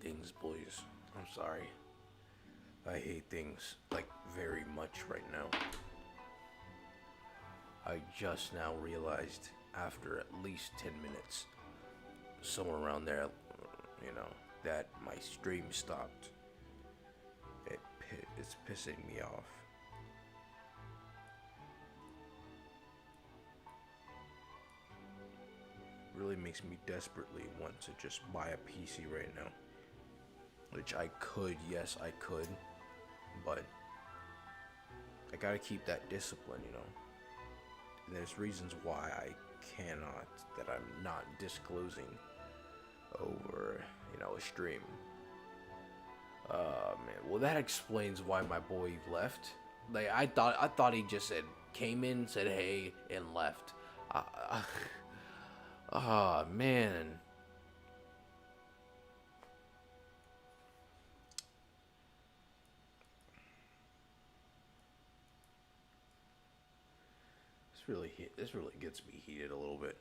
things, boys. I'm sorry. I hate things, like, very much right now. I just now realized, after at least 10 minutes, somewhere around there, that my stream stopped. It's pissing me off. Really makes me desperately want to just buy a PC right now. Which I could, yes, I could. But I gotta keep that discipline, And there's reasons why I cannot, that I'm not disclosing over, a stream. Man, well, that explains why my boy left. Like, I thought he just came in, said hey, and left. Oh, man. This really gets me heated a little bit.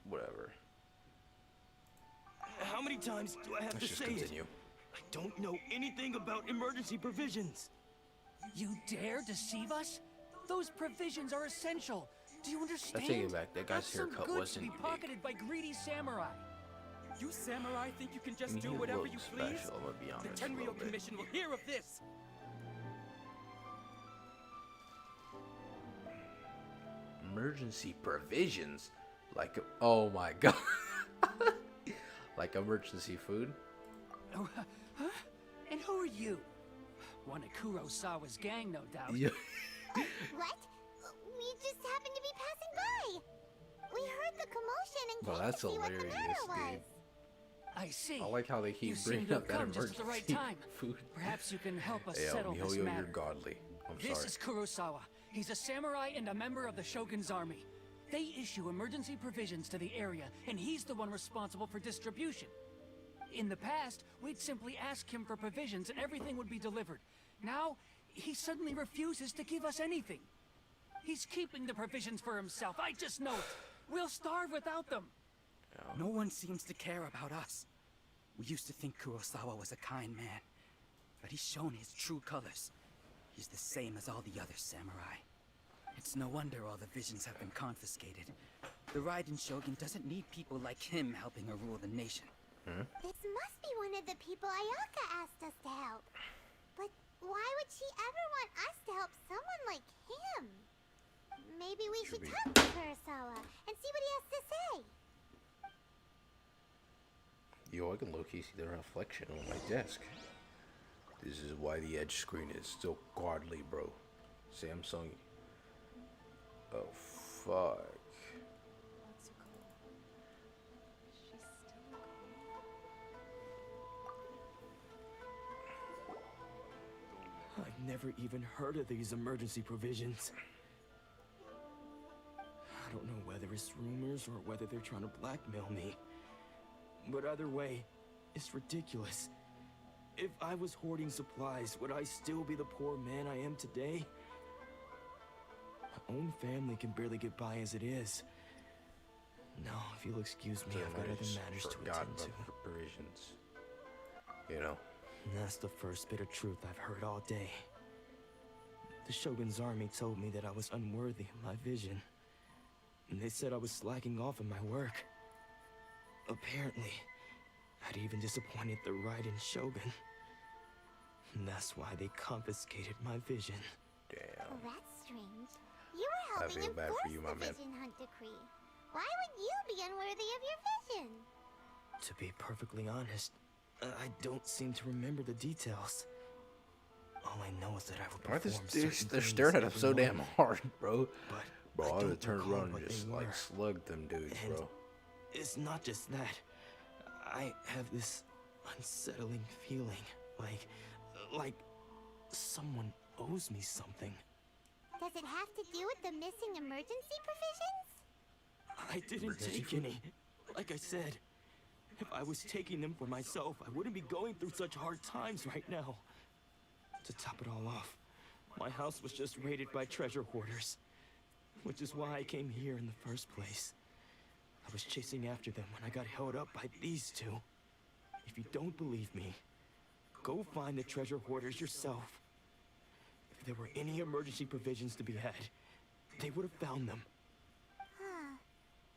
Whatever. How many times do I have Let's to just say continue. it? I don't know anything about emergency provisions. You dare deceive us? Those provisions are essential. Do you understand? I take it back. That guy's That's some haircut goods wasn't to be unique. pocketed by greedy samurai. You samurai think you can just I mean, do he whatever looked you please? special, I'm gonna be honest. The a little Tenryo bit. Commission will hear of this. Emergency provisions, like, oh my god, like emergency food. Oh, huh? And who are you? One of Kurosawa's gang, no doubt. Yeah. What? We just happened to be passing by. We heard the commotion and Well, came that's to see what the hilarious, matter dude. was. I see. I like how they You keep seem bringing to up have that come just at the right emergency time. food. Perhaps you can help us Hey, settle this Mihoyo, matter. you're godly. I'm This sorry. is Kurosawa. He's a samurai and a member of the Shogun's army. They issue emergency provisions to the area, and he's the one responsible for distribution. In the past, we'd simply ask him for provisions and everything would be delivered. Now, he suddenly refuses to give us anything. He's keeping the provisions for himself. I just know it. We'll starve without them. No one seems to care about us. We used to think Kurosawa was a kind man, but he's shown his true colors. He's the same as all the other samurai. It's no wonder all the visions have been confiscated. The Raiden Shogun doesn't need people like him helping her rule the nation. This must be one of the people Ayaka asked us to help. But why would she ever want us to help someone like him? Maybe we should talk to Kurosawa and see what he has to say. Yo, I can low-key see the reflection on my desk. This is why the edge screen is still godly, bro. Samsung. Oh, fuck. I've never even heard of these emergency provisions. I don't know whether it's rumors or whether they're trying to blackmail me. But either way, it's ridiculous. If I was hoarding supplies, would I still be the poor man I am today? My own family can barely get by as it is. No, if you'll excuse me, I've got other matters to attend to. Provisions. You know. And that's the first bit of truth I've heard all day. The Shogun's army told me that I was unworthy of my vision. And they said I was slacking off in my work. Apparently, I'd even disappointed the Raiden Shogun. And that's why they confiscated my vision. Damn. Well, that's strange. You were helping feel bad enforce for you, my the man. vision hunt decree. Why would you be unworthy of your vision? To be perfectly honest, I don't seem to remember the details. All I know is that I would Why perform they're certain they're things staring at us every so damn morning. hard, bro. But Bro, I would have don't turned recall around what and they just were. like slugged them dudes, And bro. it's not just that. I have this unsettling feeling, like someone owes me something. Does it have to do with the missing emergency provisions? I didn't take any. Like I said, if I was taking them for myself, I wouldn't be going through such hard times right now. To top it all off, my house was just raided by treasure hoarders, which is why I came here in the first place. I was chasing after them when I got held up by these two. If you don't believe me, go find the treasure hoarders yourself. If there were any emergency provisions to be had, they would have found them. Huh.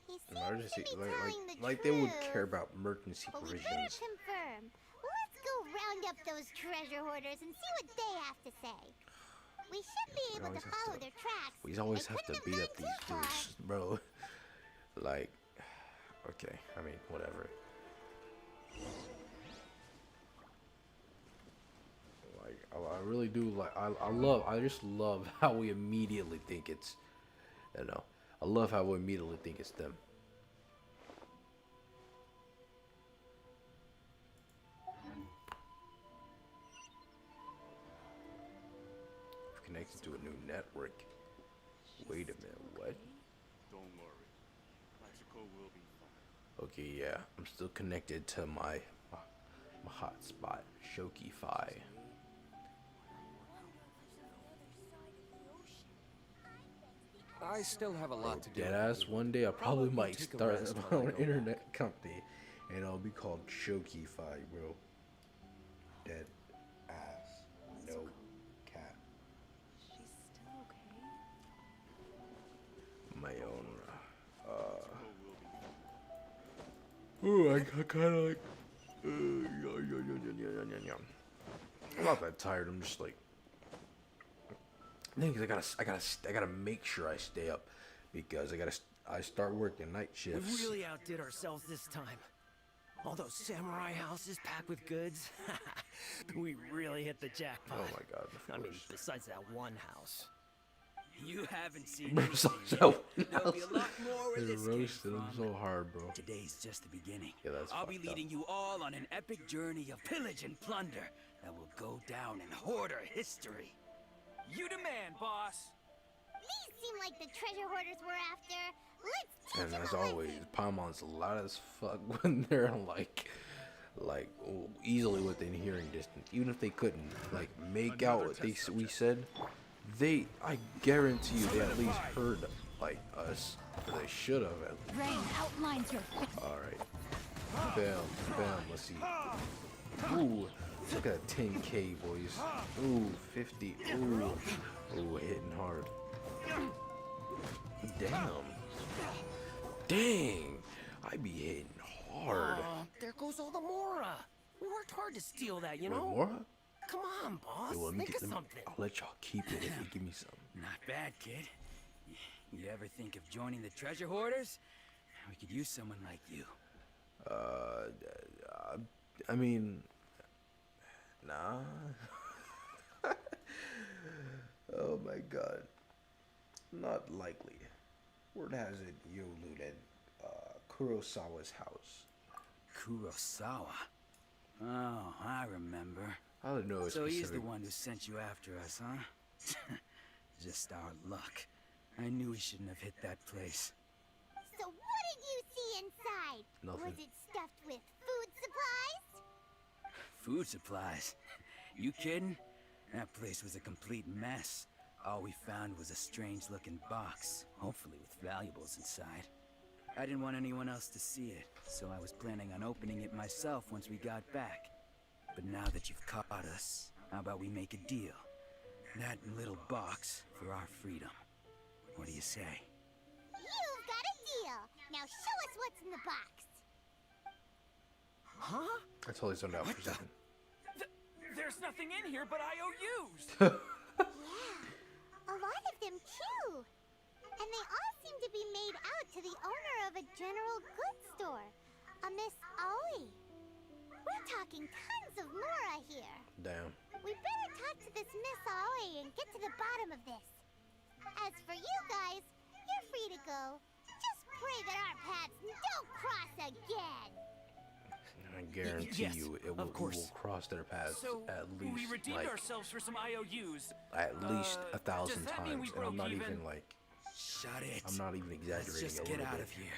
He seems Emergency, to be telling the like they would truth. care about emergency But we better provisions. confirm. Let's go round up those treasure hoarders and see what they have to say. We should be able to follow their tracks. We always They have to couldn't beat have up gone these too far. dudes, bro. Like, okay, I mean, whatever. Like, I really do like. I just love how we immediately think it's, you know, I love how we immediately think it's them. Connected to a new network. Wait a minute, what? Don't worry. Mexico will be fine. Okay, yeah, I'm still connected to my hotspot, Shokky Fi. I still have a lot to do. Deadass, one day I probably I'll might take a start rest my while I own go internet company, and it'll be called Shokky Fi, bro. Dead ass, no cap. She's still okay? My own. Mexico will be fine. Ooh, I kind of like. I'm not that tired. I'm just like. I think I gotta make sure I stay up because I start working night We shifts. really outdid ourselves this time. All those samurai houses packed with goods. We really hit the jackpot. Oh my god! I Of mean, course. besides that one house. You haven't seen Besides anything that yet. one There'll be a house. lot more where They this came roasted him from. so hard, bro. Today's just the beginning. Yeah, that's I'll be fucked up. leading you all on an epic journey of pillage and plunder that will go down in hoarder history. You demand, boss. These seem like the treasure hoarders we're after. Let's teach And them as a always, lesson. Paimon's loud as fuck when they're like easily within hearing distance. Even if they couldn't like make out what we said, I guarantee you they at least heard like us. Or they should have at least. Rain outlines your All right, bam. Let's see. Ooh, look at that 10K, boys. Ooh, 50. Ooh, hitting hard. Dang, I be hitting hard. There goes all the Mora. We worked hard to steal that, you know? More? Come on, boss. Hey, well, let me Think of get them. something. I'll let y'all keep it if you give me some. Not bad, kid. You ever think of joining the treasure hoarders? We could use someone like you. I mean, nah. Oh my god. Not likely. Word has it you looted Kurosawa's house. Kurosawa. Oh, I remember. I don't know a So he's the specific. one who sent you after us, huh? Just our luck. I knew we shouldn't have hit that place. So what did you see inside? Nothing. Was it stuffed with food supplies? Food supplies? You kidding? That place was a complete mess. All we found was a strange-looking box, hopefully with valuables inside. I didn't want anyone else to see it, so I was planning on opening it myself once we got back. But now that you've caught us, how about we make a deal? That little box for our freedom. What do you say? You've got a deal. Now show us what's in the box. Huh? I totally zoned out for a second. There's nothing in here but IOUs. A lot of them too. And they all seem to be made out to the owner of a general goods store, a Miss Aoi. We're talking tons of Mora here. Damn. We better talk to this Miss Aoi and get to the bottom of this. As for you guys, You're free to go. Just pray that our paths don't cross again. I guarantee Yes, you, of we will course. cross their paths So, at least we redeemed like ourselves for some IOUs. at least Uh, 1,000 does that mean we times, and I'm broke not even? even like Shut it. I'm not even exaggerating. Let's just a get little out bit. of here.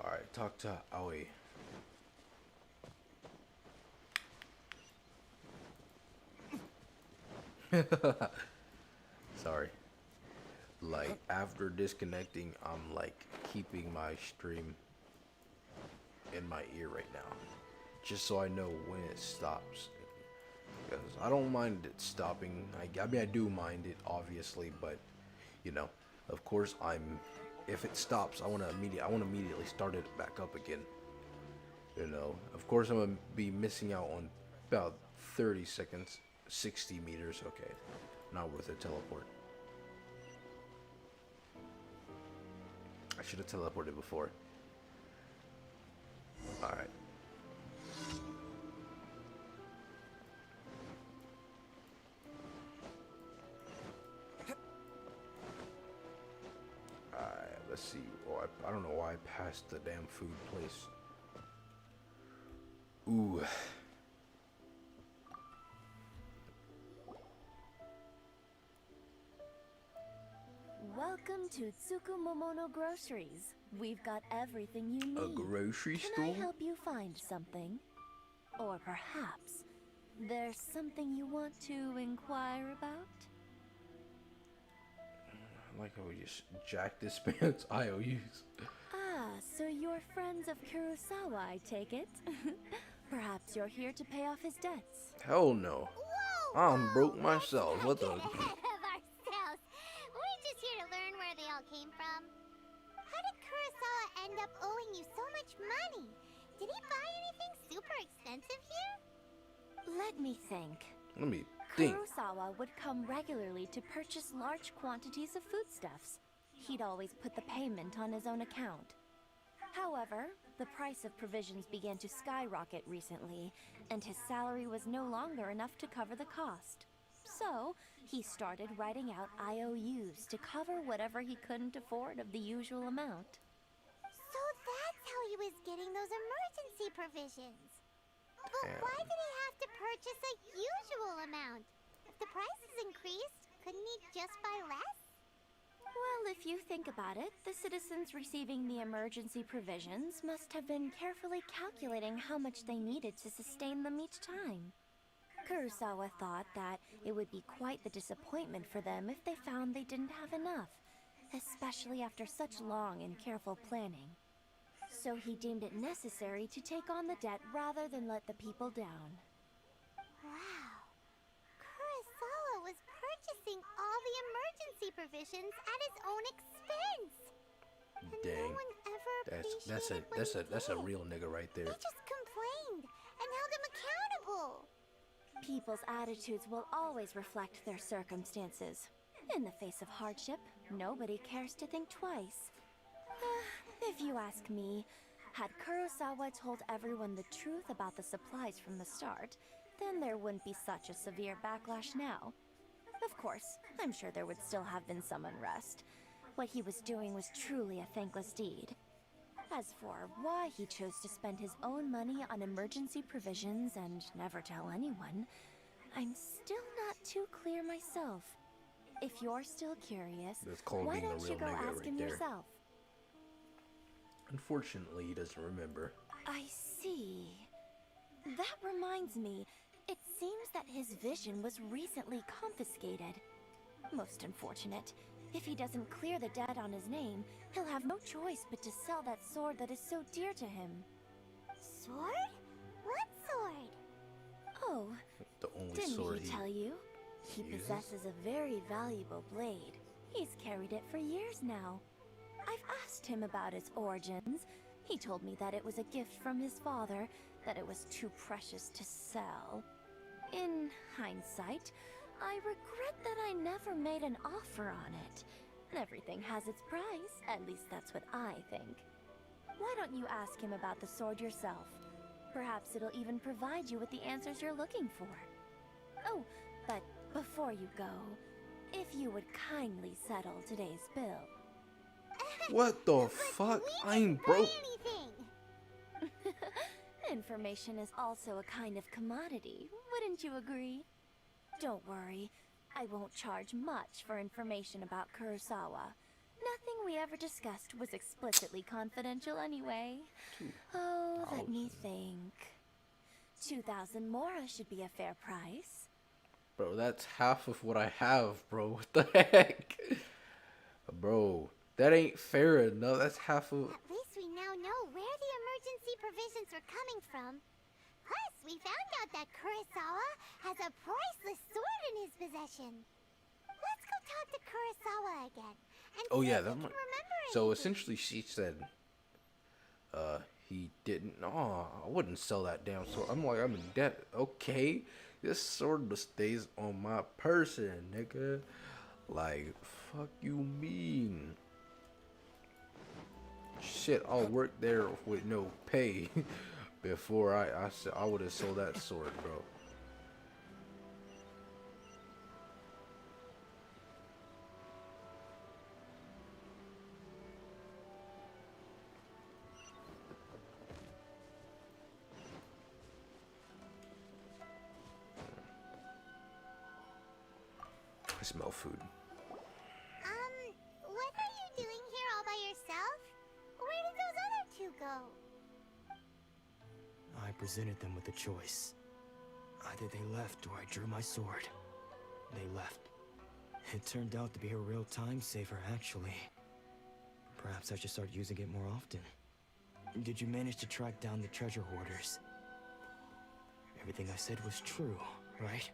All right, talk to Aoi. Sorry. Like after disconnecting, I'm like keeping my stream in my ear right now, just so I know when it stops. Because I don't mind it stopping. I mean, I do mind it obviously, but you know, of course, if it stops, I want to immediately start it back up again. You know, of course, I'm gonna be missing out on about 30 seconds, 60 meters. Okay, not worth a teleport. I should have teleported before. All right. Let's see. Oh, I don't know why I passed the damn food place. Ooh. Welcome to Tsukumomono Groceries. We've got everything you need. A grocery Can store? I help you find something? Or perhaps there's something you want to inquire about? I like how we just jacked this man's IOUs. Ah, so you're friends of Kurosawa, I take it? Perhaps you're here to pay off his debts. Hell no. Whoa! I'm broke whoa, myself. let's What the? not get ahead of ourselves. We're just here to learn where they all came from. How did Kurosawa end up owing you so much money? Did he buy anything super expensive here? Let me think. Let me think. Kurosawa would come regularly to purchase large quantities of foodstuffs. He'd always put the payment on his own account. However, the price of provisions began to skyrocket recently, and his salary was no longer enough to cover the cost. So, he started writing out IOUs to cover whatever he couldn't afford of the usual amount. So that's how he was getting those emergency provisions. But Damn. why did he have to purchase a usual amount? If the prices increased, couldn't he just buy less? Well, if you think about it, the citizens receiving the emergency provisions must have been carefully calculating how much they needed to sustain them each time. Kurosawa thought that it would be quite the disappointment for them if they found they didn't have enough, especially after such long and careful planning. So he deemed it necessary to take on the debt rather than let the people down. Wow. Kurosawa was purchasing all the emergency provisions at his own expense. And no Dang. one ever That's appreciated what he a did. real nigga right there. They just complained and held him accountable. People's attitudes will always reflect their circumstances. In the face of hardship, nobody cares to think twice. If you ask me, had Kurosawa told everyone the truth about the supplies from the start, then there wouldn't be such a severe backlash now. Of course, I'm sure there would still have been some unrest. What he was doing was truly a thankless deed. As for why he chose to spend his own money on emergency provisions and never tell anyone, I'm still not too clear myself. If you're still curious, That's called why being a don't you real go nigga ask right him there. yourself? Unfortunately, he doesn't remember. I see. That reminds me, it seems that his vision was recently confiscated. Most unfortunate. If he doesn't clear the debt on his name, he'll have no choice but to sell that sword that is so dear to him. Sword? What sword? Oh, The only didn't sword he tell you? He uses? possesses a very valuable blade. He's carried it for years now. I've asked him about its origins. He told me that it was a gift from his father, that it was too precious to sell. In hindsight, I regret that I never made an offer on it. Everything has its price, at least that's what I think. Why don't you ask him about the sword yourself? Perhaps it'll even provide you with the answers you're looking for. Oh, but before you go, if you would kindly settle today's bill. What the fuck? I ain't broke. Anything. Information is also a kind of commodity, wouldn't you agree? Don't worry, I won't charge much for information about Kurosawa. Nothing we ever discussed was explicitly confidential anyway. Oh, let me think. 2,000 mora should be a fair price. Bro, that's half of what I have, bro. What the heck? Bro, that ain't fair enough. That's half of... At least we now know where the emergency provisions were coming from. Plus, we found out that Kurosawa has a priceless sword in his possession. Let's go talk to Kurosawa again. And Oh see yeah, if he that can might... remember So anything. essentially she said, he didn't... Oh, I wouldn't sell that damn sword. I'm like, I'm in debt. Okay, this sword stays on my person, nigga. Like, fuck you mean? Shit, I'll work there with no pay before I would have sold that sword, bro. I smell food. What are you doing here all by yourself? Where did those other two go? I presented them with a choice. Either they left or I drew my sword. They left. It turned out to be a real time saver, actually. Perhaps I should start using it more often. Did you manage to track down the treasure hoarders? Everything I said was true, right?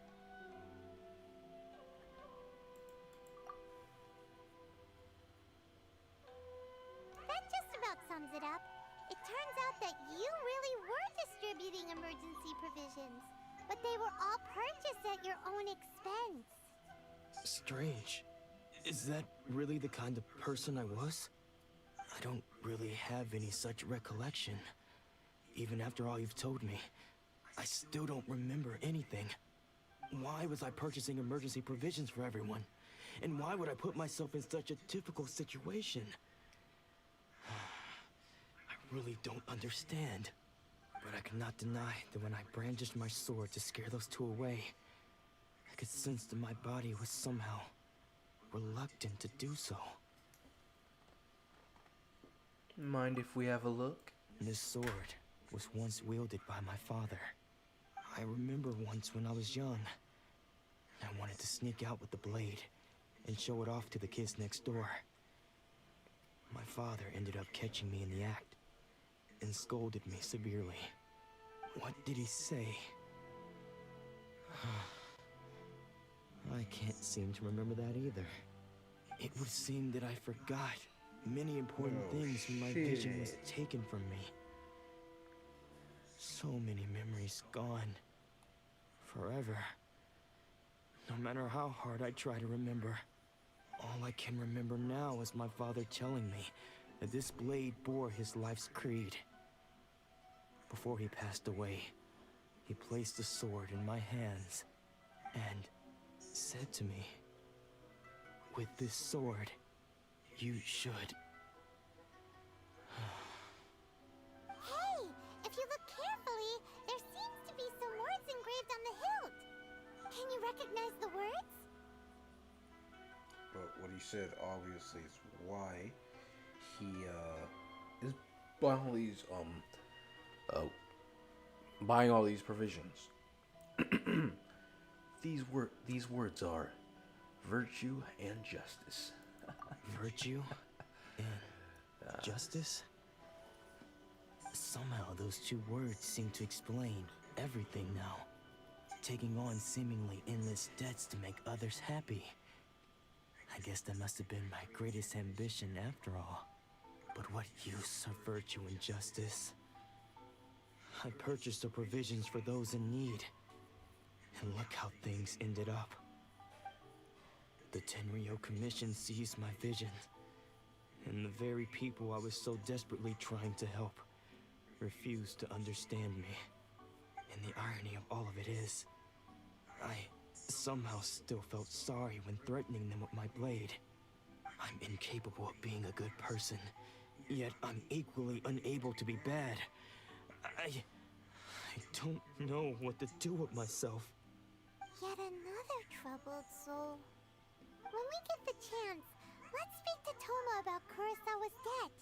That just about sums it up. It turns out that you really were distributing emergency provisions, but they were all purchased at your own expense. Strange. Is that really the kind of person I was? I don't really have any such recollection. Even after all you've told me, I still don't remember anything. Why was I purchasing emergency provisions for everyone? And why would I put myself in such a difficult situation? I really don't understand. But I cannot deny that when I brandished my sword to scare those two away, I could sense that my body was somehow reluctant to do so. Mind if we have a look? This sword was once wielded by my father. I remember once when I was young, I wanted to sneak out with the blade and show it off to the kids next door. My father ended up catching me in the act and scolded me severely. What did he say? I can't seem to remember that either. It would seem that I forgot many important things when my vision was taken from me. So many memories gone. Forever. No matter how hard I try to remember, all I can remember now is my father telling me that this blade bore his life's creed. Before he passed away, he placed the sword in my hands and said to me, "With this sword, you should." Hey, if you look carefully, there seems to be some words engraved on the hilt. Can you recognize the words? But what he said obviously is why he is buying all these provisions. These words are virtue and justice. Virtue and justice? Somehow those two words seem to explain everything now. Taking on seemingly endless debts to make others happy. I guess that must have been my greatest ambition after all. But what use of virtue and justice? I purchased the provisions for those in need. And look how things ended up. The Tenryo Commission seized my vision. And the very people I was so desperately trying to help refused to understand me. And the irony of all of it is, I somehow still felt sorry when threatening them with my blade. I'm incapable of being a good person, yet I'm equally unable to be bad. I don't know what to do with myself. Yet another troubled soul. When we get the chance, let's speak to Toma about Kurosawa's debt.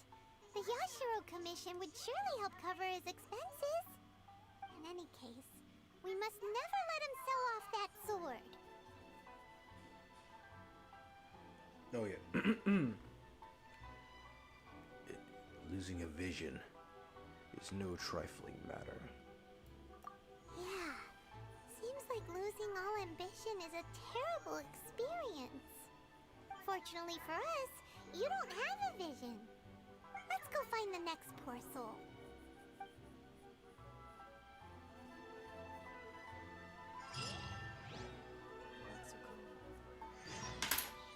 The Yashiro Commission would surely help cover his expenses. In any case, we must never let him sell off that sword. Oh yeah. Losing a vision is no trifling matter. Yeah, seems like losing all ambition is a terrible experience. Fortunately for us, you don't have a vision. Let's go find the next poor soul.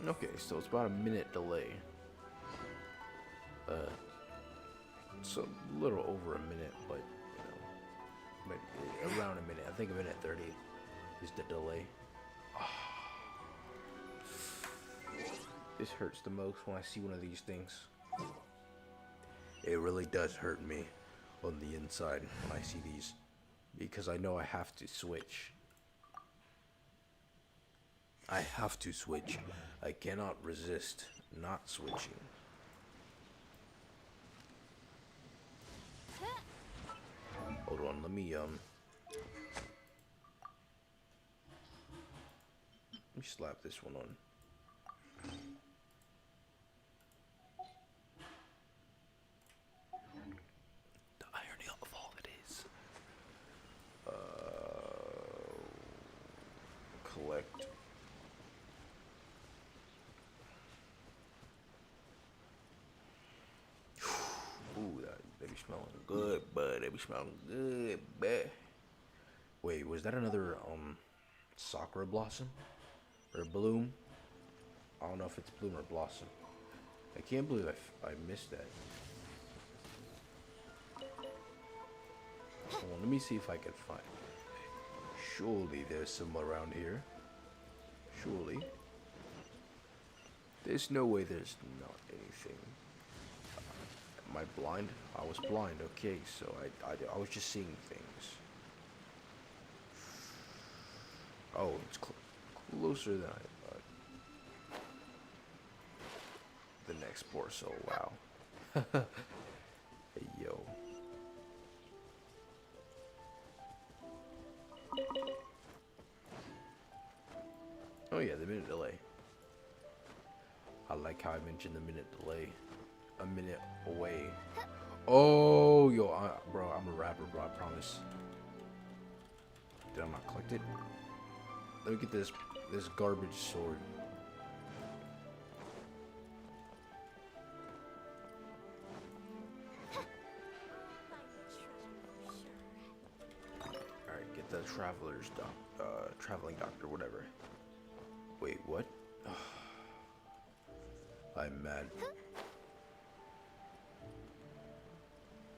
Okay, so it's about a minute delay. It's a little over a minute, but you know, but around a minute. I think a minute 30 is the delay. This hurts the most when I see one of these things. It really does hurt me on the inside when I see these, because I know I have to switch. I have to switch. I cannot resist not switching. Hold on, let me slap this one on. The irony of all it is. Collect. Ooh, they be smelling good, bud. They be smelling good, bud. Wait, was that another sakura blossom or bloom? I don't know if it's bloom or blossom. I can't believe I missed that. Hold on, let me see if I can find it. Surely there's some around here. Surely. There's no way there's not anything. Am I blind? I was blind. Okay, so I was just seeing things. Oh, it's closer than I thought. The next poor soul. Wow. Hey, yo. Oh yeah, the minute delay. I like how I mentioned the minute delay. A minute away. Oh, yo, bro, I'm a rapper, bro, I promise. Did I not collect it? Let me get this garbage sword. Alright, get the traveling doctor, whatever. Wait, what? I'm mad.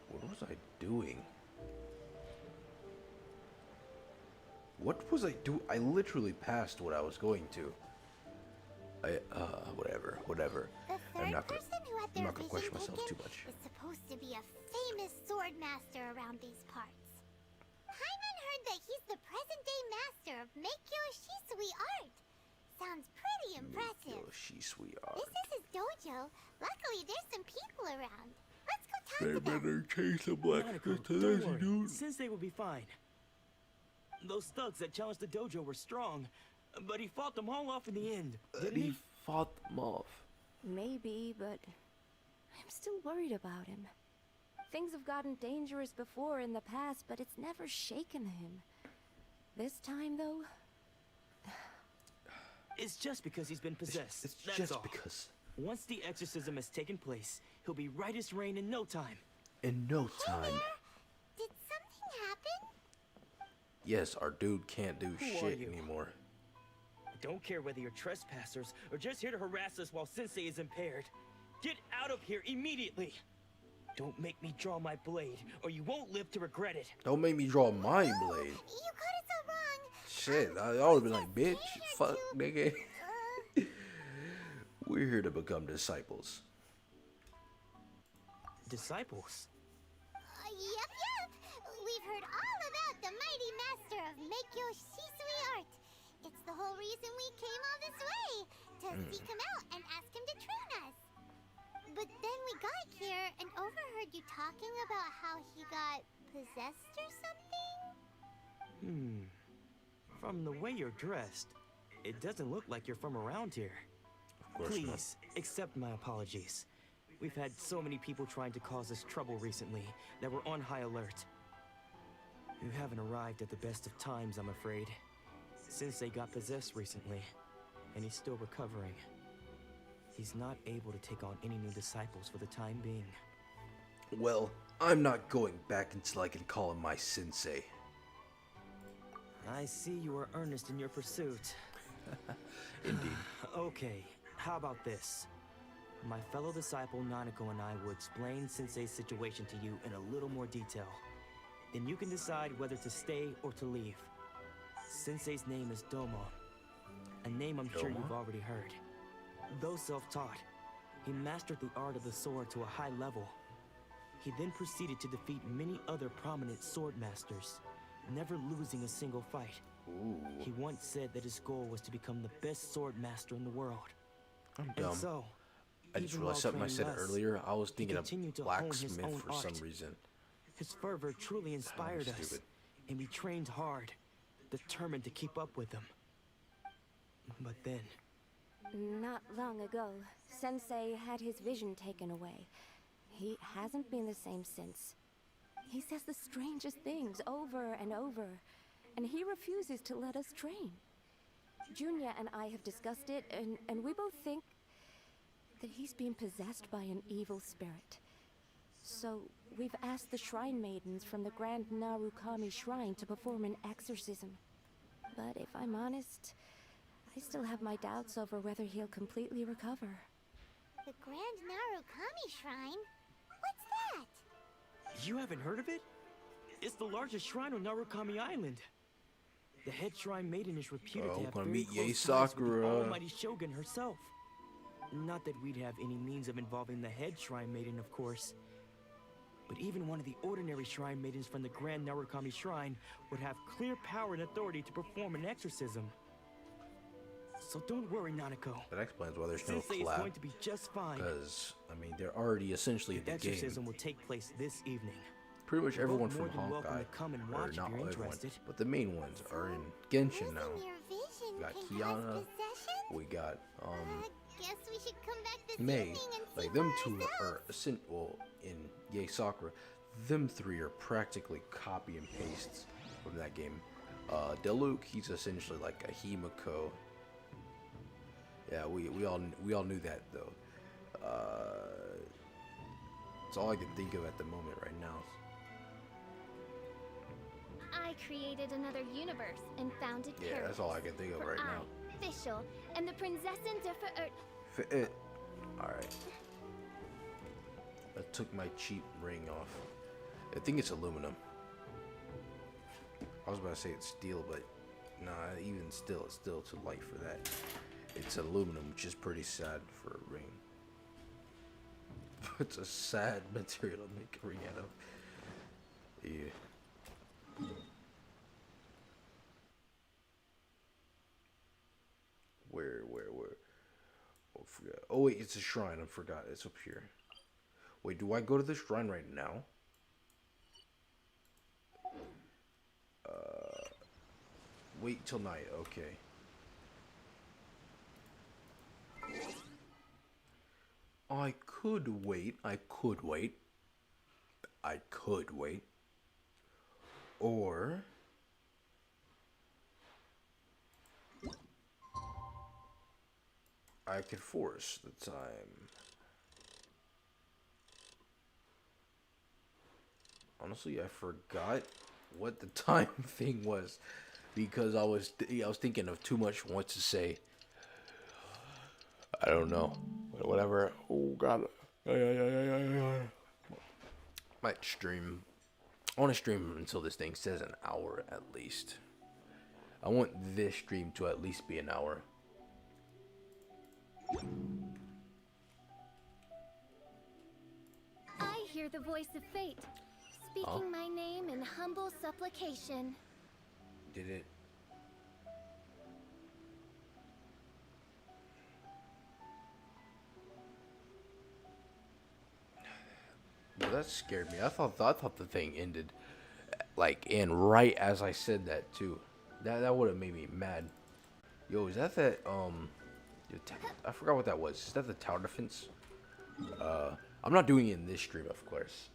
What was I doing? What was I doing? I literally passed what I was going to. Whatever. The third person who had their vision question myself taken too much. is supposed to be a famous sword master around these parts. Hyman heard that he's the present-day master of Meikyo Shisui art. Sounds pretty impressive. Shisui art. This is his dojo. Luckily, there's some people around. Let's go talk to them. better chase the black Don't worry. Sensei will be fine. Those thugs that challenged the dojo were strong, but he fought them all off in the end, didn't he? Fought them off. Maybe, but I'm still worried about him. Things have gotten dangerous before in the past, but it's never shaken him. This time, though... It's just because he's been possessed. It's That's just all. because. Once the exorcism has taken place, he'll be right as rain in no time. In no time. Did something happen? Yes, our dude can't do Who are shit you? anymore. I don't care whether you're trespassers or just here to harass us while Sensei is impaired. Get out of here immediately! Don't make me draw my blade, or you won't live to regret it. Don't make me draw my blade. You got it so wrong. Shit, I would have been like, bitch, fuck, nigga. We're here to become disciples. Disciples? Yep. We've heard all about the mighty master of Meikyo Shisui art. It's the whole reason we came all this way, to seek him out and ask him to train us. But then we got here and overheard you talking about how he got possessed or something? From the way you're dressed, it doesn't look like you're from around here. Of course not. Please, accept my apologies. We've had so many people trying to cause us trouble recently that we're on high alert. You haven't arrived at the best of times, I'm afraid. Sensei got possessed recently, and he's still recovering. He's not able to take on any new disciples for the time being. Well, I'm not going back until I can call him my sensei. I see you are earnest in your pursuit. Indeed. Okay, how about this? My fellow disciple Nanako and I will explain Sensei's situation to you in a little more detail. Then you can decide whether to stay or to leave. Sensei's name is Domo, a name I'm sure you've already heard. Though self-taught, he mastered the art of the sword to a high level. He then proceeded to defeat many other prominent sword masters, never losing a single fight. Ooh. He once said that his goal was to become the best sword master in the world. I'm dumb. And so, I just even realized while something I said training us, earlier. I was thinking of continued to hone his blacksmith own for some art. reason. His fervor truly inspired us, stupid. and we trained hard, determined to keep up with him. But then, Not long ago, Sensei had his vision taken away. He hasn't been the same since. He says the strangest things over and over, and he refuses to let us train. Junya and I have discussed it, and we both think that he's being possessed by an evil spirit. So, we've asked the shrine maidens from the Grand Narukami Shrine to perform an exorcism. But if I'm honest, I still have my doubts over whether he'll completely recover. The Grand Narukami Shrine? What's that? you haven't heard of it? It's the largest shrine on Narukami Island. The head shrine maiden is reputed to have gonna very meet close Yae ties with the Sakura. almighty Shogun herself. Not that we'd have any means of involving the head shrine maiden, of course. But even one of the ordinary shrine maidens from the Grand Narukami Shrine would have clear power and authority to perform an exorcism. So don't worry, Nanako. That explains why there's no Sensei is collab. going to be just fine. Because, I mean, they're already essentially in The the game. exorcism will take place this evening. Pretty much You're everyone both from more than welcome Honkai, to come and or watch if not you're everyone, interested. but the main ones are in Genshin now. Losing your vision We got can Kiana, cause possession? we got Guess we should come back this May. evening and see Like them for two ourselves. are well in Yae Sakura. Them three are practically copy and pastes from that game. Diluc, he's essentially like a Himiko. Yeah, we all knew that though. It's all I can think of at the moment right now. I created another universe and founded Yeah, that's all I can think of for right I, now. Fischl, and the Prinzessin de Alright. I took my cheap ring off. I think it's aluminum. I was about to say it's steel, but nah, even still, it's still too light for that. It's aluminum, which is pretty sad for a ring. It's a sad material to make a ring out of. Yeah. Where? Oh, I forgot. Oh wait, it's a shrine. I forgot. It's up here. Wait, do I go to the shrine right now? Wait till night. Okay. I could wait. Or I could force the time. Honestly, I forgot what the time thing was because I was thinking of too much what to say. I don't know. Whatever. Oh god. Might stream. I want to stream until this thing says an hour at least. I want this stream to at least be an hour. I hear the voice of fate, speaking my name in humble supplication. Did it? Well, that scared me. I thought the thing ended like right as I said that too. That would have made me mad. Yo, is that I forgot what that was. Is that the tower defense? I'm not doing it in this stream, of course.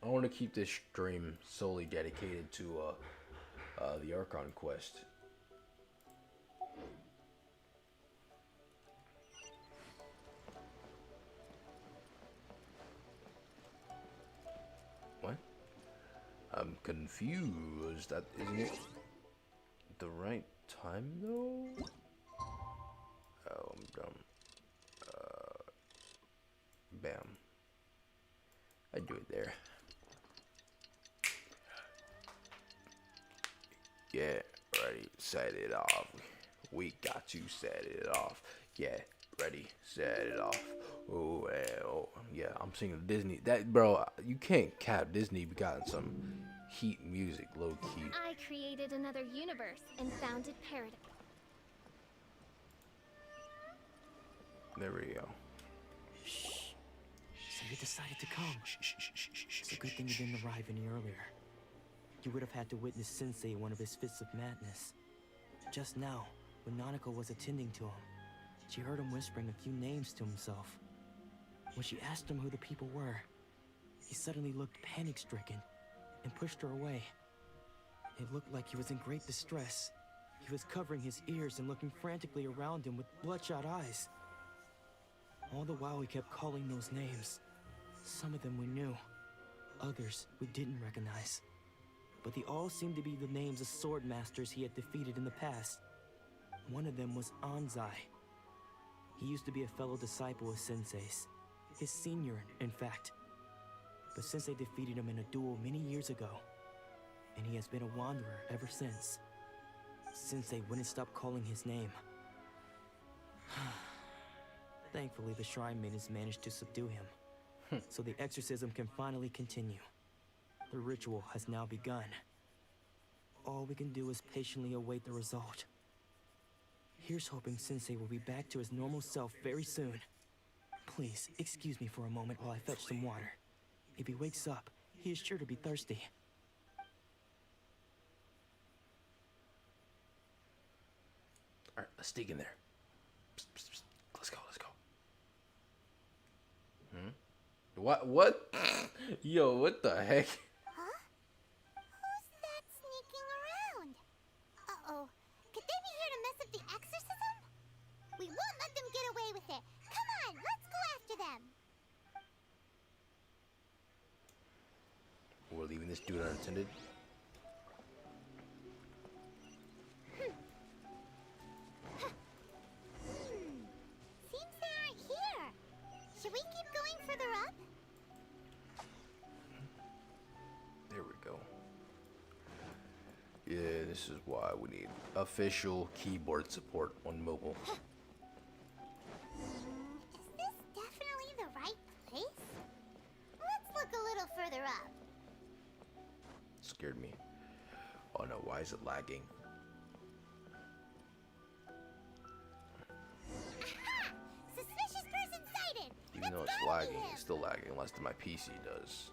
I want to keep this stream solely dedicated to the Archon quest. What? I'm confused. That isn't it the right time though? Oh, I'm dumb. Bam. I do it there. Yeah, ready, set it off. We got to set it off. Yeah, ready, set it off. Oh, yeah, I'm singing Disney. That, bro, you can't cap Disney. We got some heat music, low key. I created another universe and founded paradise. There we go. So you decided to come. It's a good thing you didn't arrive any earlier. You would have had to witness Sensei in one of his fits of madness. Just now, when Nanako was attending to him, she heard him whispering a few names to himself. When she asked him who the people were, he suddenly looked panic-stricken and pushed her away. It looked like he was in great distress. He was covering his ears and looking frantically around him with bloodshot eyes. All the while he kept calling those names. Some of them we knew, others we didn't recognize. But they all seemed to be the names of sword masters he had defeated in the past. One of them was Anzai. He used to be a fellow disciple of Sensei's. His senior, in fact. But Sensei defeated him in a duel many years ago, and he has been a wanderer ever since. Sensei wouldn't stop calling his name. Thankfully, the Shrine Maidens managed to subdue him, so the exorcism can finally continue. The ritual has now begun. All we can do is patiently await the result. Here's hoping Sensei will be back to his normal self very soon. Please, excuse me for a moment while I fetch some water. If he wakes up, he is sure to be thirsty. Alright, let's dig in there. Psst, psst, psst. Let's go, let's go. What? Yo, what the heck? Huh? Who's that sneaking around? Uh-oh. Could they be here to mess up the exorcism? We won't let them get away with it. Come on, let's go after them. We're leaving this dude unattended. Seems they aren't here. Should we keep going further up? There we go. Yeah, this is why we need official keyboard support on mobile. Is this definitely the right place? Let's look a little further up. Scared me. Oh no, why is it lagging? Aha! Suspicious person sighted! Even though it's lagging, it's still lagging less than my PC does.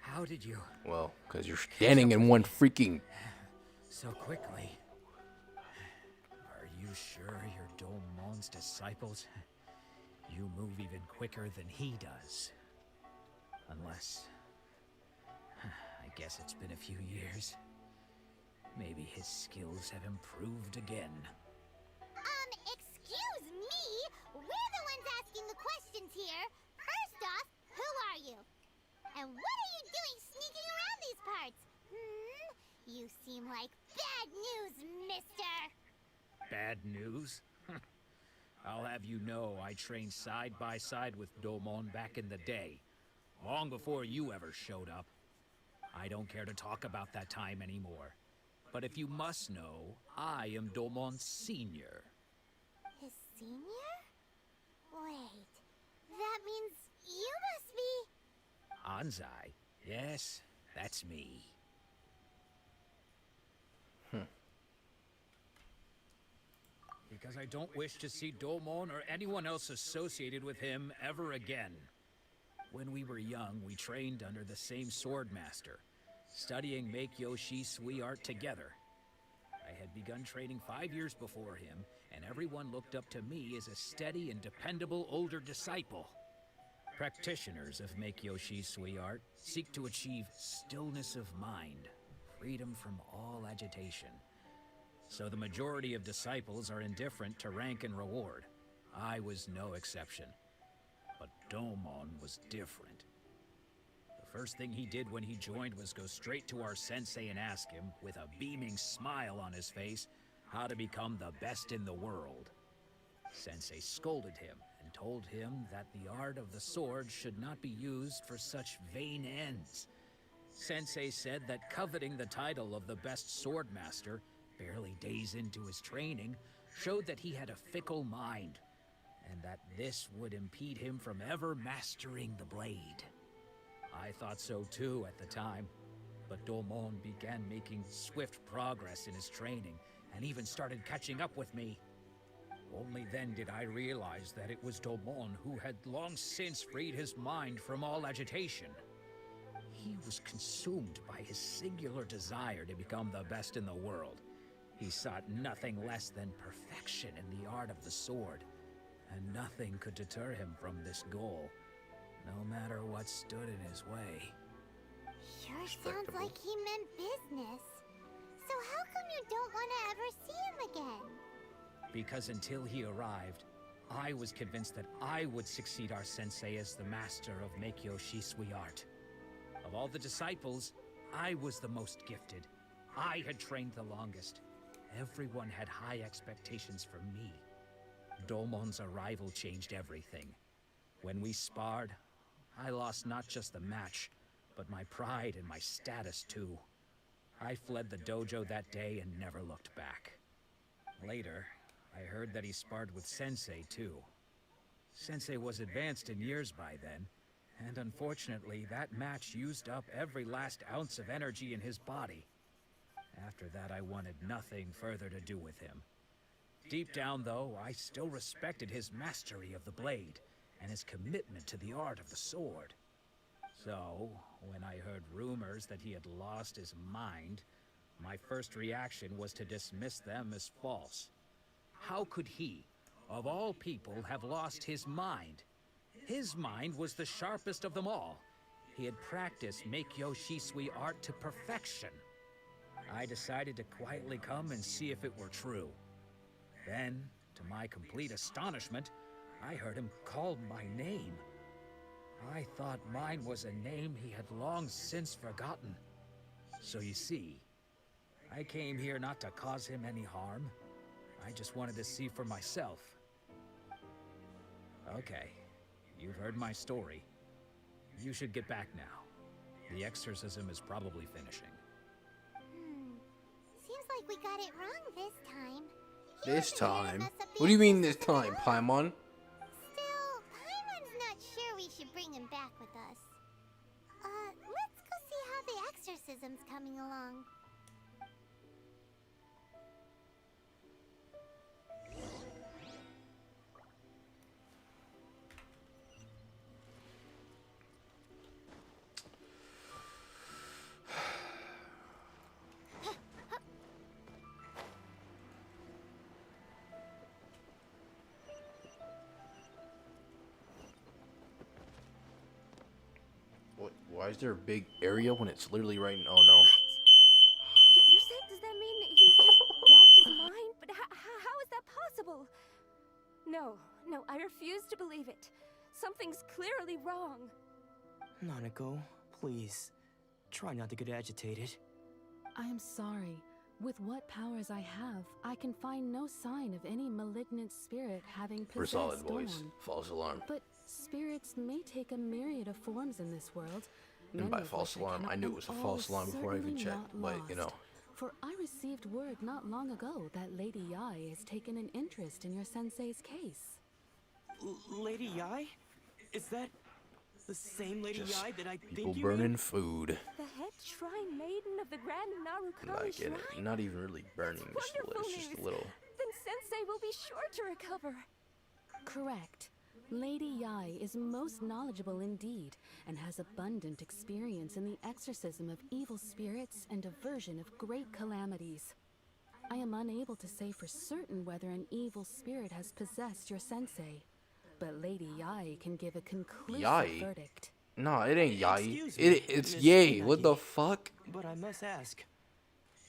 How did you? Well, because you're standing in one freaking... So quickly. Are you sure you're Dolmon's disciples? You move even quicker than he does. Unless... I guess it's been a few years. Maybe his skills have improved again. Excuse me? We're the ones asking the questions here. First off, who are you? And what are you doing sneaking around these parts? You seem like bad news, mister. Bad news? I'll have you know I trained side by side with Domon back in the day, long before you ever showed up. I don't care to talk about that time anymore. But if you must know, I am Domon's senior. His senior? Wait, that means you must be... Anzai? Yes, that's me. Because I don't wish to see Domon or anyone else associated with him ever again. When we were young, we trained under the same swordmaster, studying Make-Yoshi Sui art together. I had begun training 5 years before him, and everyone looked up to me as a steady and dependable older disciple. Practitioners of Make-Yoshi Sui art seek to achieve stillness of mind, freedom from all agitation. So the majority of disciples are indifferent to rank and reward. I was no exception. But Domon was different. The first thing he did when he joined was go straight to our sensei and ask him, with a beaming smile on his face, how to become the best in the world. Sensei scolded him and told him that the art of the sword should not be used for such vain ends. Sensei said that coveting the title of the best swordmaster, barely days into his training, showed that he had a fickle mind, and that this would impede him from ever mastering the blade. I thought so too at the time, but Domon began making swift progress in his training, and even started catching up with me. Only then did I realize that it was Domon who had long since freed his mind from all agitation. He was consumed by his singular desire to become the best in the world. He sought nothing less than perfection in the art of the sword, and nothing could deter him from this goal, no matter what stood in his way. Sure sounds like he meant business. So how come you don't want to ever see him again? Because until he arrived, I was convinced that I would succeed our sensei as the master of Make-Yoshi Sui art. Of all the disciples, I was the most gifted. I had trained the longest. Everyone had high expectations for me. Domon's arrival changed everything. When we sparred, I lost not just the match, but my pride and my status too. I fled the dojo that day and never looked back. Later, I heard that he sparred with Sensei too. Sensei was advanced in years by then, and unfortunately that match used up every last ounce of energy in his body. After that, I wanted nothing further to do with him. Deep down, though, I still respected his mastery of the blade and his commitment to the art of the sword. So, when I heard rumors that he had lost his mind, my first reaction was to dismiss them as false. How could he, of all people, have lost his mind? His mind was the sharpest of them all. He had practiced Make-Yoshi Sui art to perfection. I decided to quietly come and see if it were true. Then, to my complete astonishment, I heard him call my name. I thought mine was a name he had long since forgotten. So you see, I came here not to cause him any harm. I just wanted to see for myself. Okay, you've heard my story. You should get back now. The exorcism is probably finishing. Seems like we got it wrong this time. This time? What do you mean this time, Paimon? Still, Paimon's not sure we should bring him back with us. Let's go see how the exorcism's coming along. Why is there a big area when it's literally right in... Oh, no. You're saying, does that mean he's just lost his mind? But how is that possible? No, I refuse to believe it. Something's clearly wrong. Nanako, please. Try not to get agitated. I am sorry, With what powers I have, I can find no sign of any malignant spirit having For solid possessed voice. Dawn. False alarm. But spirits may take a myriad of forms in this world. And many by of false which alarm, I knew it was a and false all alarm before I even certainly checked. not But, you know. lost. For I received word not long ago that Lady Yai has taken an interest in your sensei's case. Lady Yai? Is that the same Lady Just Yai that I people think you burning mean? food. The head shrine maiden of the Grand Narukami Like, Shrine? and not even really burning. Just a Wonderful little, it's just a news. little. Then Sensei will be sure to recover. Correct. Lady Yai is most knowledgeable indeed, and has abundant experience in the exorcism of evil spirits and aversion of great calamities. I am unable to say for certain whether an evil spirit has possessed your sensei, but Lady Yai can give a conclusive Yai? verdict. No, it ain't Yai. Excuse me, It's Miss Yay. What the Inagi. fuck? But I must ask,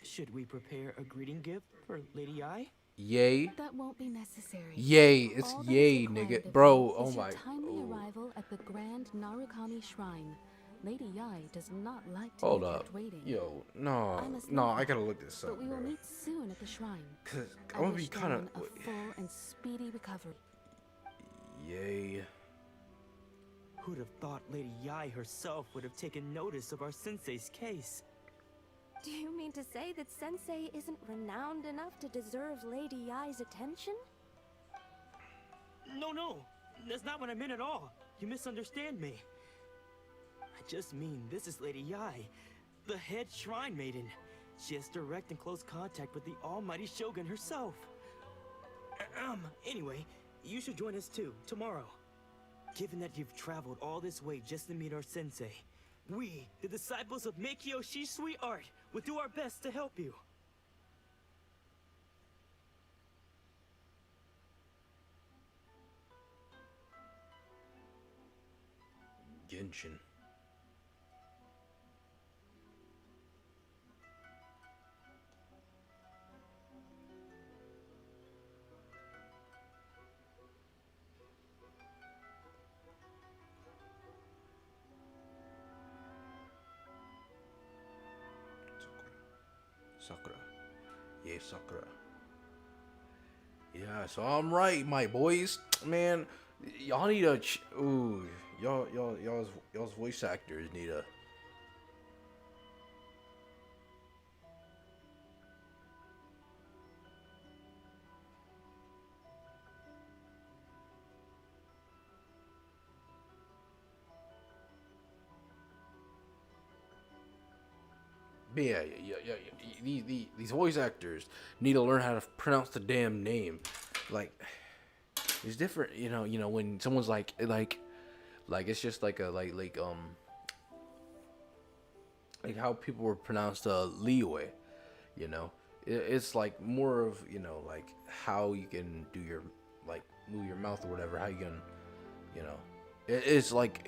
should we prepare a greeting gift for Lady Yai? Yay. That won't be necessary. Yay. It's All that is yay, required nigga. of Bro, you oh is your my. timely Oh. arrival at the Grand Narukami Shrine. Lady Yai does not like to Hold be up. kept waiting. Yo, no. I must No, leave I now, gotta look this But up, we will bro. meet soon at the shrine. Cause I I'm gonna be wish kind of. Dawn a full and speedy recovery. Yay. Who'd have thought Lady Yai herself would have taken notice of our sensei's case? Do you mean to say that Sensei isn't renowned enough to deserve Lady Yai's attention? No, that's not what I meant at all. You misunderstand me. I just mean this is Lady Yai, the head shrine maiden. She has direct and close contact with the almighty Shogun herself. Anyway, you should join us too, tomorrow. Given that you've traveled all this way just to meet our sensei, we, the disciples of Meikyo Shisui Art, will do our best to help you. Genshin. Sakura. Yeah, Sakura. Yeah, so I'm right, my boys. Man, y'all need a ooh, y'all's voice actors need a But yeah. These voice actors need to learn how to pronounce the damn name. Like, it's different, you know, when someone's like it's just like like how people were pronounced Liyue, you know. It's like more of, you know, like how you can do your, like, move your mouth or whatever, how you can, you know. It's like,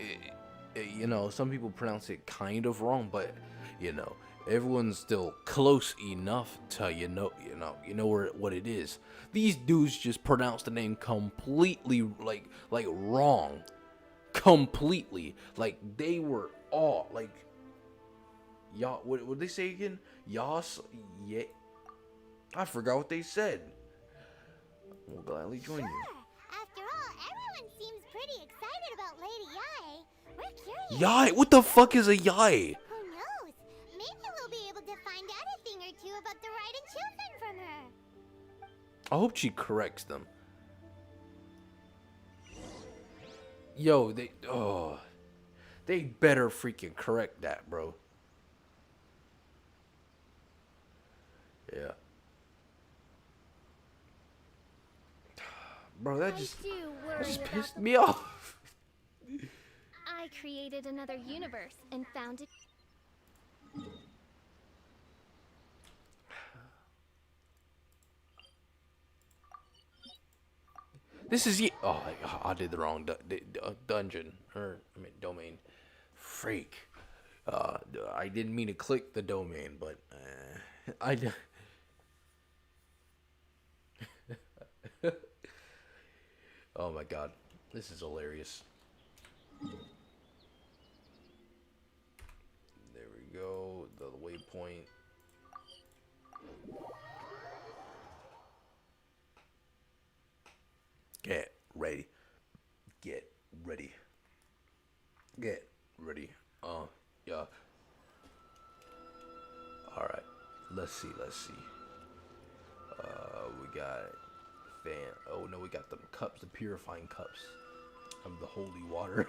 you know, some people pronounce it kind of wrong, but, you know, everyone's still close enough to you know what it is. These dudes just pronounced the name completely like wrong, completely. Like they were all like, y'all. What would they say again? Yas, yeah. I forgot what they said. We'll gladly join you. After all, everyone seems pretty excited about Lady Yai. We're curious. Yai? What the fuck is a yai? Who knows? Maybe we'll be able to find out a thing or two about the Raiden children from her. I hope she corrects them. Yo, they better freaking correct that, bro. Yeah. Bro, that just pissed me off. I created another universe and found it. This is oh, I did the wrong dungeon or domain. Freak. I didn't mean to click the domain, but I. Oh my god, this is hilarious. There we go, the waypoint. Get ready. Get ready. Get ready. Yeah. Alright. Let's see. We got fan. Oh no, we got the cups, the purifying cups. The holy water.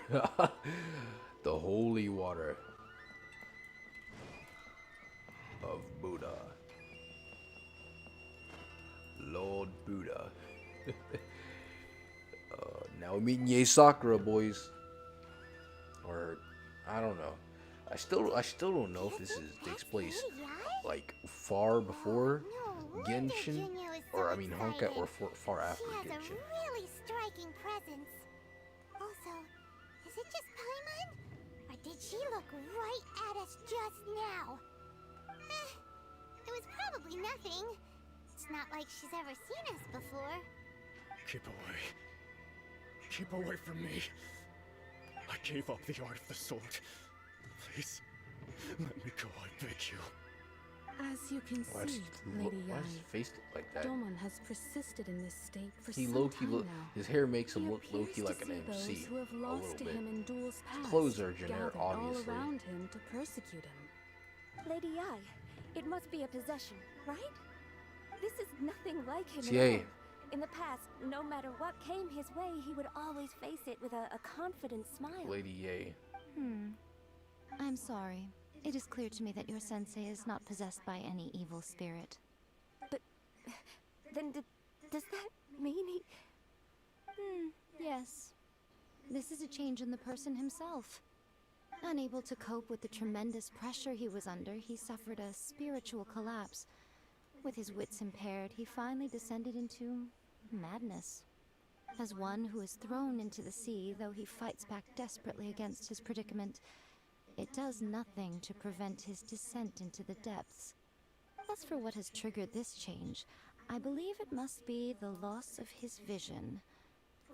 The holy water of Buddha. Lord Buddha. Now we're meeting Yae Sakura, boys. Or I don't know. I still don't know if this takes place like far before Genshin, or I mean Honka, or far after Genshin. Really striking presence. Also, is it just Paimon? Or did she look right at us just now? It was probably nothing. It's not like she's ever seen us before. Keep away. Keep away from me. I gave up the art of the sword. Please, let me go, I beg you. As you can see, Lady Yae, like that? Domon has persisted in this state for He some low-key time now. his hair makes him He look low-key appears like to an see MC those who have a lost little to bit. him in duels His past, clothes are generic, gathered obviously. all around him to persecute him. Lady Yae, it must be a possession, right? This is nothing like him See, at all. In the past, no matter what came his way, he would always face it with a confident smile. Lady Yae. I'm sorry. It is clear to me that your sensei is not possessed by any evil spirit. But then does that mean he... Yes. This is a change in the person himself. Unable to cope with the tremendous pressure he was under, he suffered a spiritual collapse. With his wits impaired, he finally descended into madness. As one who is thrown into the sea, though he fights back desperately against his predicament, it does nothing to prevent his descent into the depths. As for what has triggered this change, I believe it must be the loss of his vision.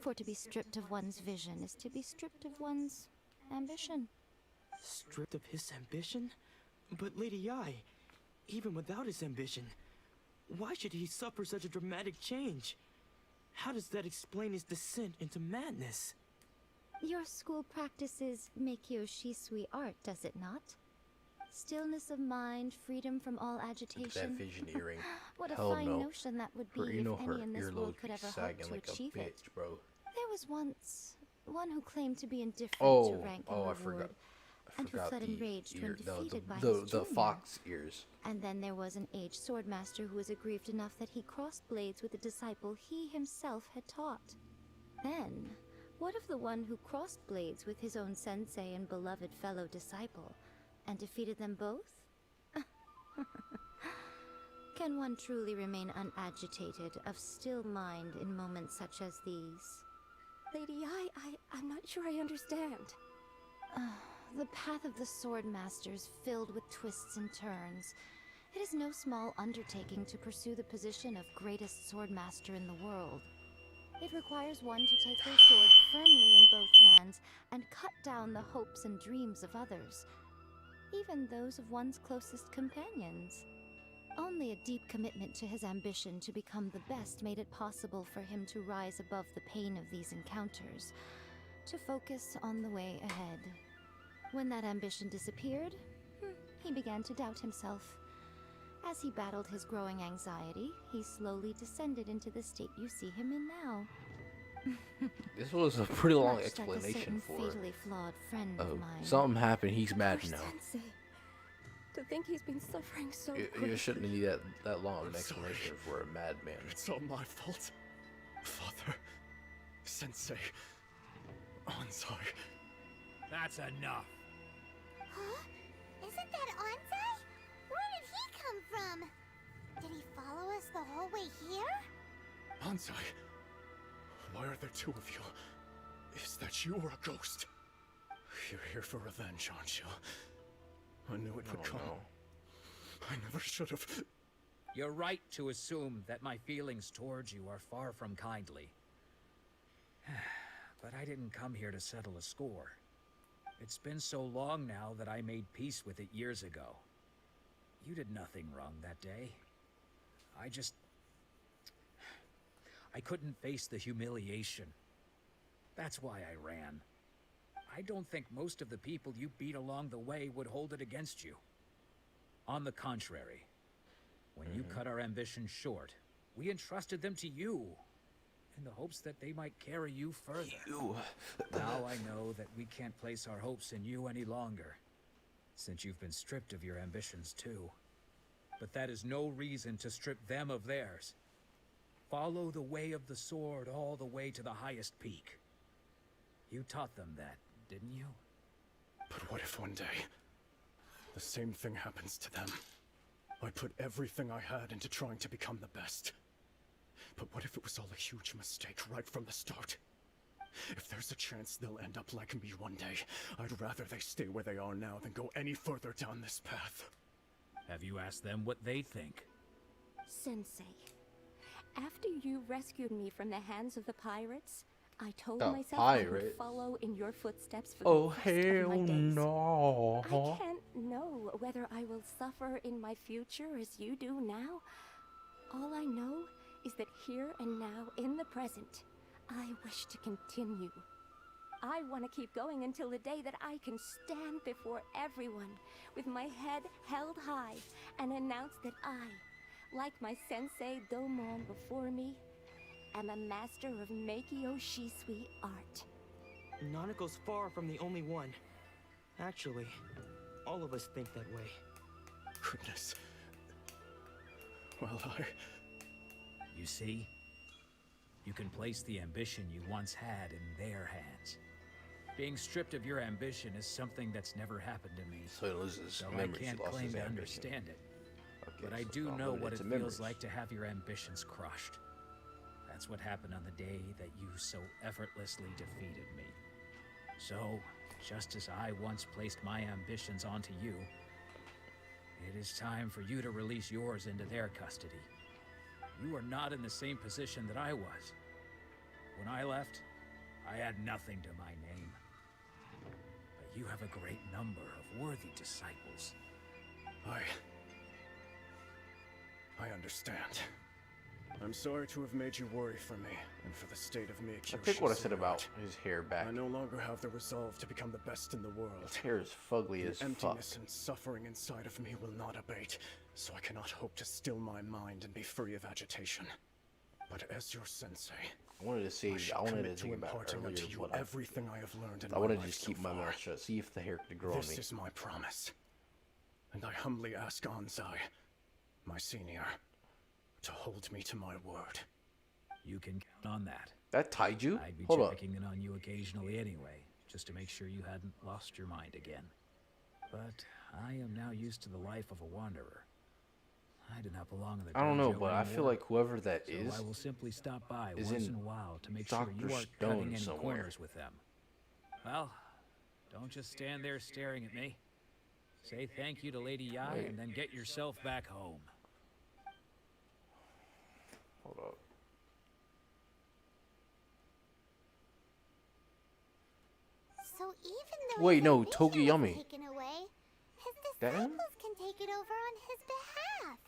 For to be stripped of one's vision is to be stripped of one's ambition. Stripped of his ambition? But Lady Yae, even without his ambition, why should he suffer such a dramatic change? How does that explain his descent into madness? Your school practices Meikyo Shisui art, does it not? Stillness of mind, freedom from all agitation. That vision earring. What a Hell fine no. notion that would be Her, you if know, any her in this world earlobes could be ever hope sagging to like a achieve bitch, it. bro. There was once one who claimed to be indifferent Oh, to rank and I reward, forgot. and who fled enraged when defeated by his the junior. fox ears. And then there was an aged swordmaster who was aggrieved enough that he crossed blades with a disciple he himself had taught. Then, what of the one who crossed blades with his own sensei and beloved fellow disciple, and defeated them both? Can one truly remain unagitated, of still mind in moments such as these? Lady Yae, I'm not sure I understand. The path of the Swordmaster is filled with twists and turns. It is no small undertaking to pursue the position of greatest Swordmaster in the world. It requires one to take their sword firmly in both hands and cut down the hopes and dreams of others, even those of one's closest companions. Only a deep commitment to his ambition to become the best made it possible for him to rise above the pain of these encounters, to focus on the way ahead. When that ambition disappeared, he began to doubt himself. As he battled his growing anxiety, he slowly descended into the state you see him in now. This was a pretty long Much explanation like a certain for. fatally flawed friend of mine. Something happened. He's mad Poor now. Sensei. To think he's been suffering so You shouldn't need that long of an explanation for a madman. It's all my fault. Father, Sensei, Ansai. That's enough. Huh? Isn't that Ansai? Where did he come from? Did he follow us the whole way here? Ansai, why are there two of you? Is that you or a ghost? You're here for revenge, aren't you? I knew it would come. I never should have. You're right to assume that my feelings towards you are far from kindly. But I didn't come here to settle a score. It's been so long now that I made peace with it years ago. You did nothing wrong that day. I couldn't face the humiliation. That's why I ran. I don't think most of the people you beat along the way would hold it against you. On the contrary, when you cut our ambitions short, we entrusted them to you, in the hopes that they might carry you further. Now I know that we can't place our hopes in you any longer, since you've been stripped of your ambitions too. But that is no reason to strip them of theirs. Follow the way of the sword all the way to the highest peak. You taught them that, didn't you? But what if one day, the same thing happens to them? I put everything I had into trying to become the best. But what if it was all a huge mistake right from the start? If there's a chance they'll end up like me one day, I'd rather they stay where they are now than go any further down this path. Have you asked them what they think? Sensei, after you rescued me from the hands of the pirates, I told The myself I would pirates? follow in your footsteps for Oh, the rest of hell my days. no. I can't know whether I will suffer in my future as you do now. All I know is that here and now, in the present, I wish to continue. I want to keep going until the day that I can stand before everyone with my head held high and announce that I, like my sensei Domon before me, am a master of Meikyo Shisui art. Nanako's far from the only one. Actually, all of us think that way. Goodness. Well, You see? You can place the ambition you once had in their hands. Being stripped of your ambition is something that's never happened to me. So he loses So memories, I can't he lost claim his to ambition. understand it. Okay, But I so do I'm know limited what it to feels memories. like to have your ambitions crushed. That's what happened on the day that you so effortlessly defeated me. So, just as I once placed my ambitions onto you, it is time for you to release yours into their custody. You are not in the same position that I was. When I left, I had nothing to my name. But you have a great number of worthy disciples. I understand. I'm sorry to have made you worry for me, and for the state of Meikyo. I think what I said about his hair back. I no longer have the resolve to become the best in the world. His hair is fugly as The fuck. emptiness and suffering inside of me will not abate, so I cannot hope to still my mind and be free of agitation. But as your sensei, I wanted to see. I wanted to think about it imparting earlier, unto you but everything I have learned in I my wanted to life just so keep my far. mouth shut. See if the hair could grow on This me. is my promise, and I humbly ask Anzai, my senior, to hold me to my word. You can count on that. That tied you? I'd be Hold up. checking in on you occasionally anyway, just to make sure you hadn't lost your mind again. But I am now used to the life of a wanderer. I do not belong in the I don't know, dojo but I feel anymore, like whoever that so is I will simply stop by is once in in a while to make Dr. sure you aren't Stone cutting any somewhere. corners with them. Well, don't just stand there staring at me. Say thank you to Lady Yai Wait. and then get yourself back home. Hold up. So even though Wait, his no, ambition was Tokiyami. taken away, his That him? disciples can take it over on his behalf.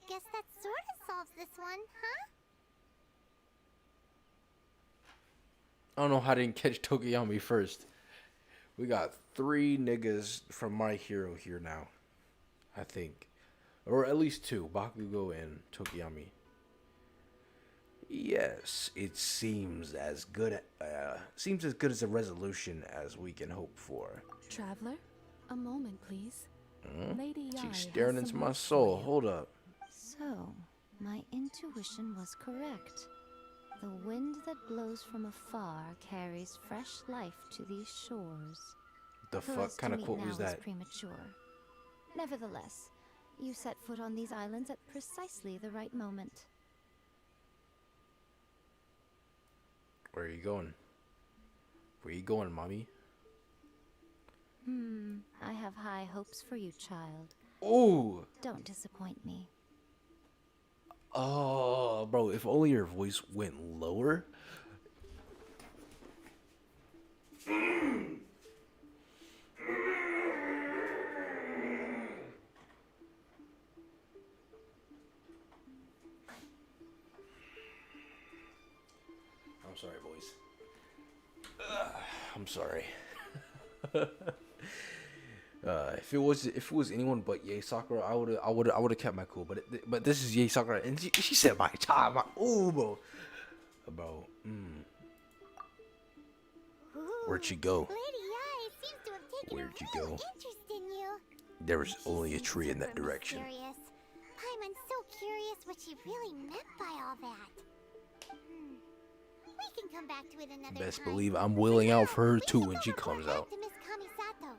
Guess that sort of solves this one, huh? I don't know how I didn't catch Tokiyami first. We got 3 niggas from My Hero here now. I think. Or at least 2. Bakugo and Tokiyami. Yes, it seems as good as a resolution as we can hope for. Traveler, a moment, please. Lady Yai She's has staring some into my work for soul. you. Hold up. So, my intuition was correct. The wind that blows from afar carries fresh life to these shores. The For fuck us to kind of meet quote now was is that? premature. Nevertheless, you set foot on these islands at precisely the right moment. Where are you going? Where you going, mommy? I have high hopes for you, child. Ooh! Don't disappoint me. Oh, bro, if only your voice went lower. I'm sorry, boys. I'm sorry. If it was anyone but Yae Sakura, I would have kept my cool. But this is Yae Sakura, and she said my child, my bro. Where'd she go? Lady Yae seems to have taken Where'd a you real go? interest in you. There was only a tree in that Super direction. mysterious. Paimon's so curious what she really meant by all that. We can come back to it another Best time. believe I'm willing out for her We too should when go she report comes back out. to Miss Kamisato.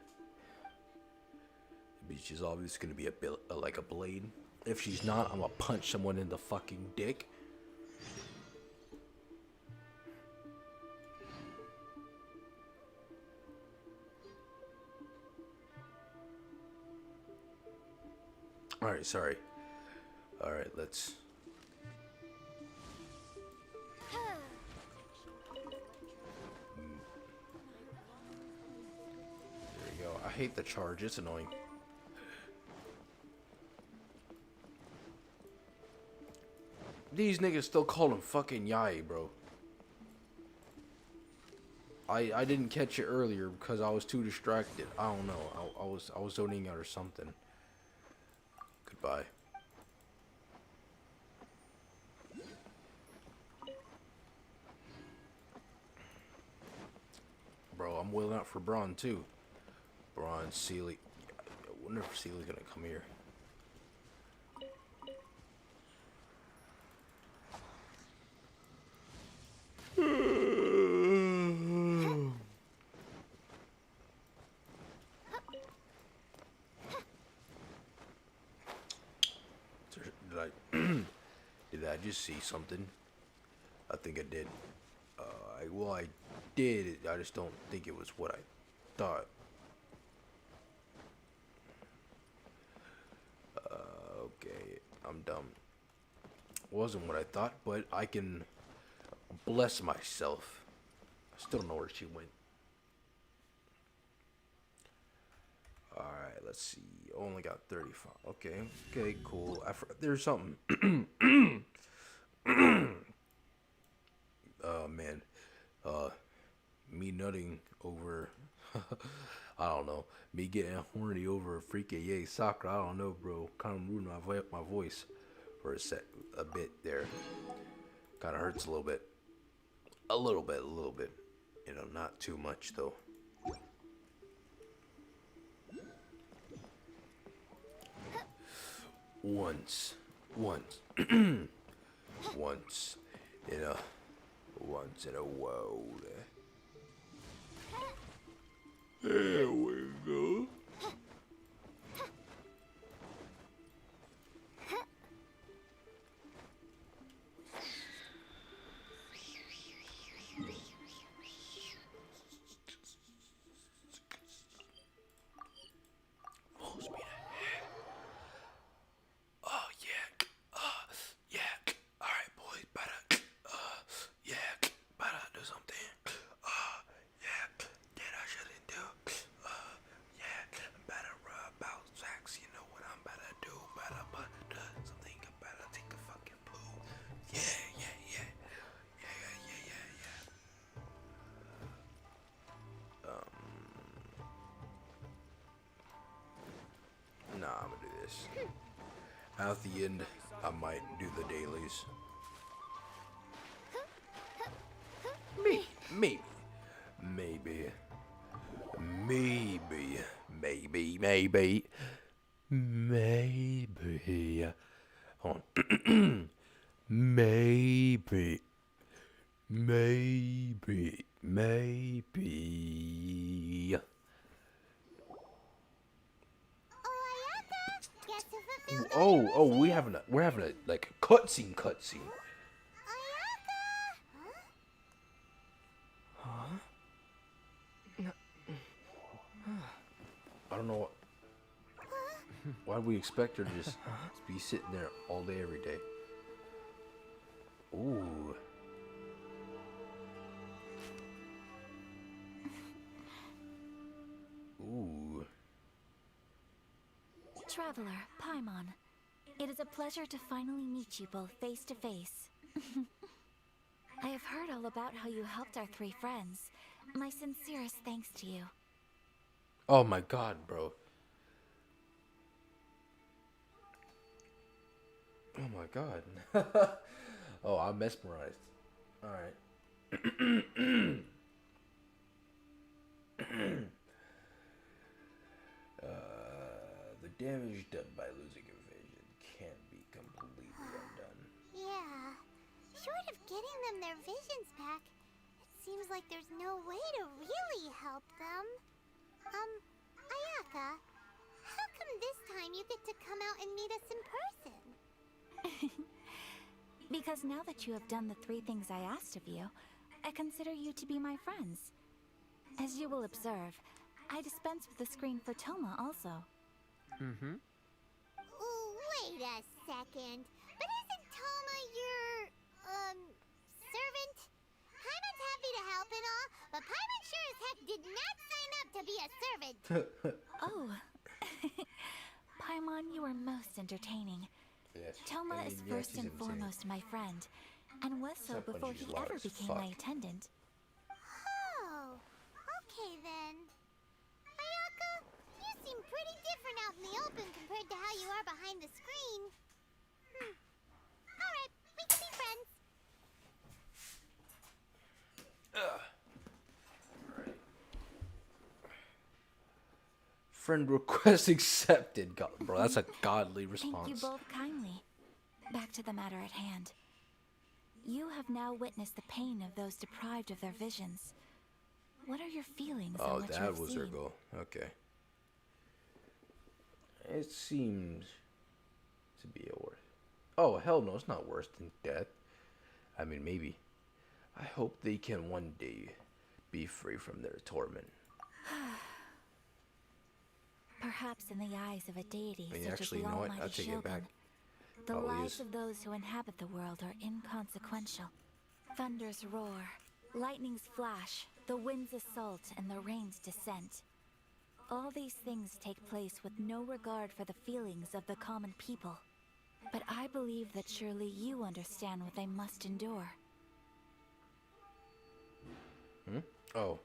Bitch is obviously gonna be like a blade. If she's not, I'm gonna punch someone in the fucking dick. Alright, sorry. Alright, let's... There you go. I hate the charge, it's annoying. These niggas still call him fucking Yae, bro. I didn't catch it earlier because I was too distracted. I don't know. I was zoning out or something. Goodbye. Bro, I'm wailing out for Braun too. Braun, Sealy. I wonder if Sealy's gonna come here. Did I just see something? I think I did. Well, I did. I just don't think it was what I thought. Okay, I'm dumb. Wasn't what I thought, but I can bless myself. I still don't know where she went. Alright, let's see. Only got 35. Okay, cool. There's something. Man. Me nutting over... I don't know. Me getting horny over a freaking Yae Sakura. I don't know, bro. Kind of ruined my voice for a bit there. Kind of hurts a little bit. A little bit. You know, not too much, though. Once in a world. There we go. Full speed ahead. Oh yeah. Yeah. All right, boys. Better. Yeah. Better do something. Yeah. That I shouldn't do. Yeah. Better about sex. You know what I'm better do. Better but something. Better take a fucking poo. Yeah. Nah, I'm gonna do this. At the end, I might do the dailies. Maybe. Hold on. Maybe. We're having a like cutscene. Huh? I don't know what. Why would we expect her to just be sitting there all day, every day? Ooh. Traveler, Paimon. It is a pleasure to finally meet you both face to face. I have heard all about how you helped our three friends. My sincerest thanks to you. Oh my god, bro. Oh my god. Oh, I'm mesmerized. Alright. The damage done by losing a vision can't be completely undone. Yeah. Short of getting them their visions back, it seems like there's no way to really help them. Ayaka, how come this time you get to come out and meet us in person? Because now that you have done the three things I asked of you, I consider you to be my friends. As you will observe, I dispense with the screen for Toma also. Mm-hmm. Wait a second. But isn't Toma your, servant? Paimon's happy to help and all, but Paimon sure as heck did not sign up to be a servant. Oh. Paimon, you are most entertaining. Yes. Toma is first and foremost my friend, and was so Except when before she's he loud ever as became fuck. my attendant. Oh, okay then. Ayaka, you seem pretty different out in the open compared to how you are behind the screen. Alright, we can be friends. Friend request accepted. God, bro, that's a godly response. Thank you both kindly. Back to the matter at hand. You have now witnessed the pain of those deprived of their visions. What are your feelings on Oh, what you that have was seen? her goal. Okay. It seems to be a worse. Oh, hell no, it's not worse than death. I mean, maybe. I hope they can one day be free from their torment. Perhaps in the eyes of a deity I mean, such actually, as you the know what? almighty I'll take it Shogun, back. the Probably lives is. of those who inhabit the world are inconsequential. Thunders roar, lightnings flash, the winds assault, and the rains descent. All these things take place with no regard for the feelings of the common people. But I believe that surely you understand what they must endure. Hmm? Oh.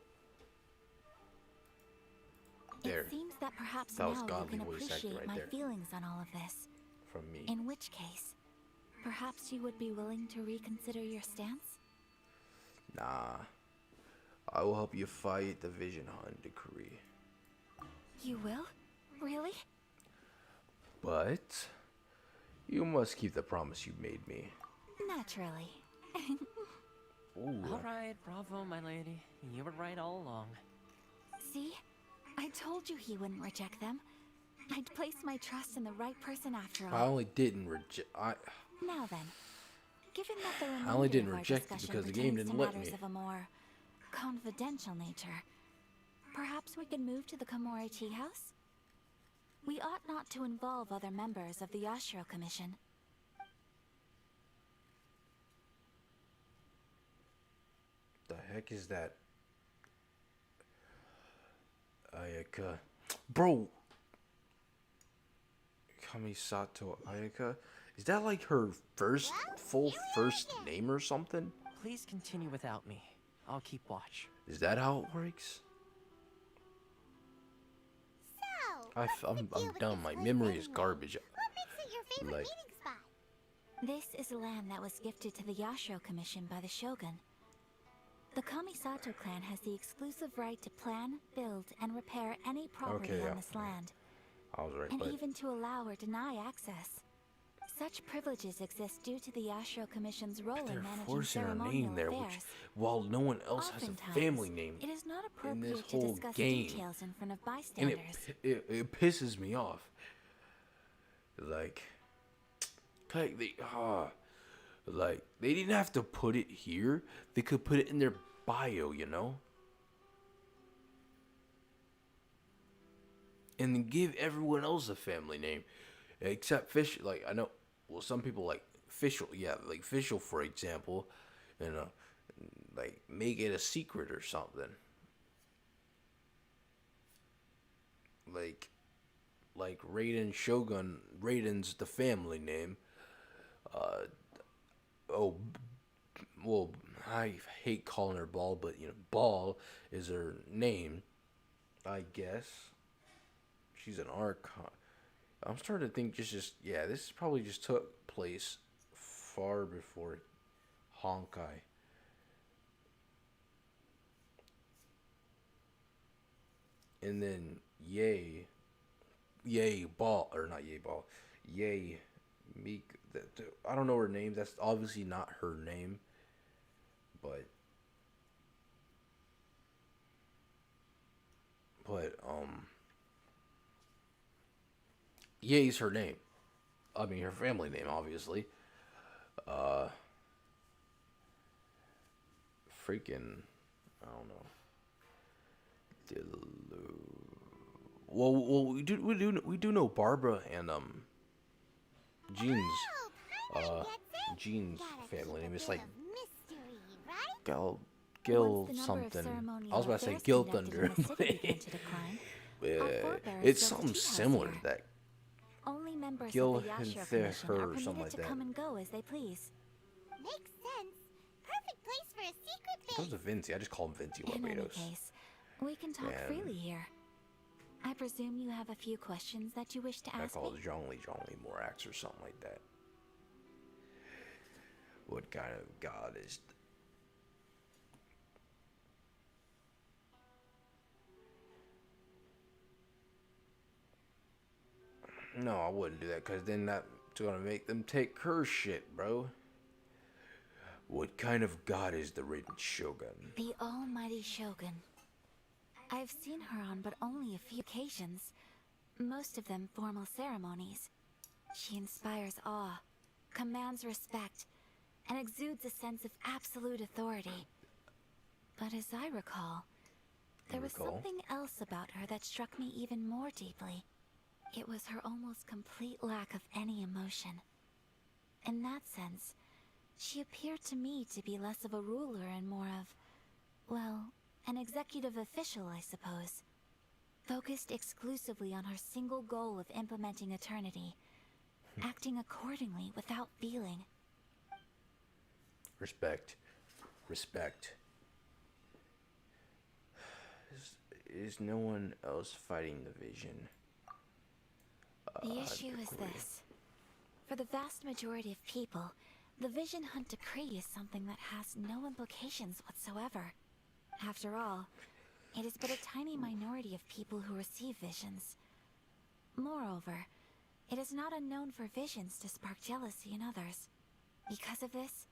There. It seems that perhaps That was now you godly can voice acting appreciate right my there. feelings on all of this. From me. In which case, perhaps you would be willing to reconsider your stance? Nah. I will help you fight the Vision Hunt decree. You will? Really? But you must keep the promise you made me. Naturally. Ooh. All right, bravo, my lady. You were right all along. See? I told you he wouldn't reject them. I'd placed my trust in the right person after all. I only didn't reject. Now then, given that the remainder I only didn't of our reject it discussion because the game pertains didn't to let matters me. of a more confidential nature, perhaps we could move to the Komori Tea House? We ought not to involve other members of the Yashiro Commission. The heck is that? Ayaka. Bro! Kamisato Ayaka? Is that like her full first name or something? Please continue without me. I'll keep watch. Is that how it works? I'm dumb. My memory is garbage. What makes it your favorite Like, meeting spot? This is land that was gifted to the Yashiro Commission by the Shogun. The Kamisato clan has the exclusive right to plan, build, and repair any property Okay, on yeah. this land, I was right, and but even to allow or deny access. Such privileges exist due to the Yashiro Commission's role in they're managing forcing her ceremonial name there, affairs. which, while no one else has a Oftentimes, family name it is not in this appropriate to whole discuss game, details in front of and bystanders. it pisses me off. Like they didn't have to put it here. They could put it in their bio, you know, and then give everyone else a family name, except Fish. Like I know, well, some people like Fischl. Yeah, like Fischl, for example, you know, like make it a secret or something. Like Raiden Shogun. Raiden's the family name. well, I hate calling her Ball, but you know, Ball is her name, I guess. She's an archon. I'm starting to think yeah, this probably just took place far before Honkai. And then Yay Ball, or not Yay Ball, Yay Meek. I don't know her name. That's obviously not her name, but Yay's her name. I mean, her family name, obviously. Freaking, I don't know. Well, we do know Barbara and Jean's family name is like Gil something. I was about to say Gil Thunder, but it's something similar to that. Only members Gil of the Yashiro and Commission are her, something permitted like to that. come and go as they please. Makes sense. Perfect place for a secret base. Goes to Vinci. I just call him Vinci In any Barbados. case, we can talk And- freely here. I presume you have a few questions that you wish to I ask call me? it Zhongli Morax or something like that. What kind of god is... No, I wouldn't do that, because then that's gonna make them take her shit, bro. What kind of god is the Ridden Shogun? The almighty Shogun. I've seen her on but only a few occasions, most of them formal ceremonies. She inspires awe, commands respect, and exudes a sense of absolute authority. But as I recall, there was something else about her that struck me even more deeply. It was her almost complete lack of any emotion. In that sense, she appeared to me to be less of a ruler and more of, well, an executive official, I suppose. Focused exclusively on her single goal of implementing eternity, acting accordingly without feeling. Respect. Respect. Is no one else fighting the vision? The issue is this. For the vast majority of people, the Vision Hunt Decree is something that has no implications whatsoever. After all, it is but a tiny minority of people who receive visions. Moreover, it is not unknown for visions to spark jealousy in others. Because of this,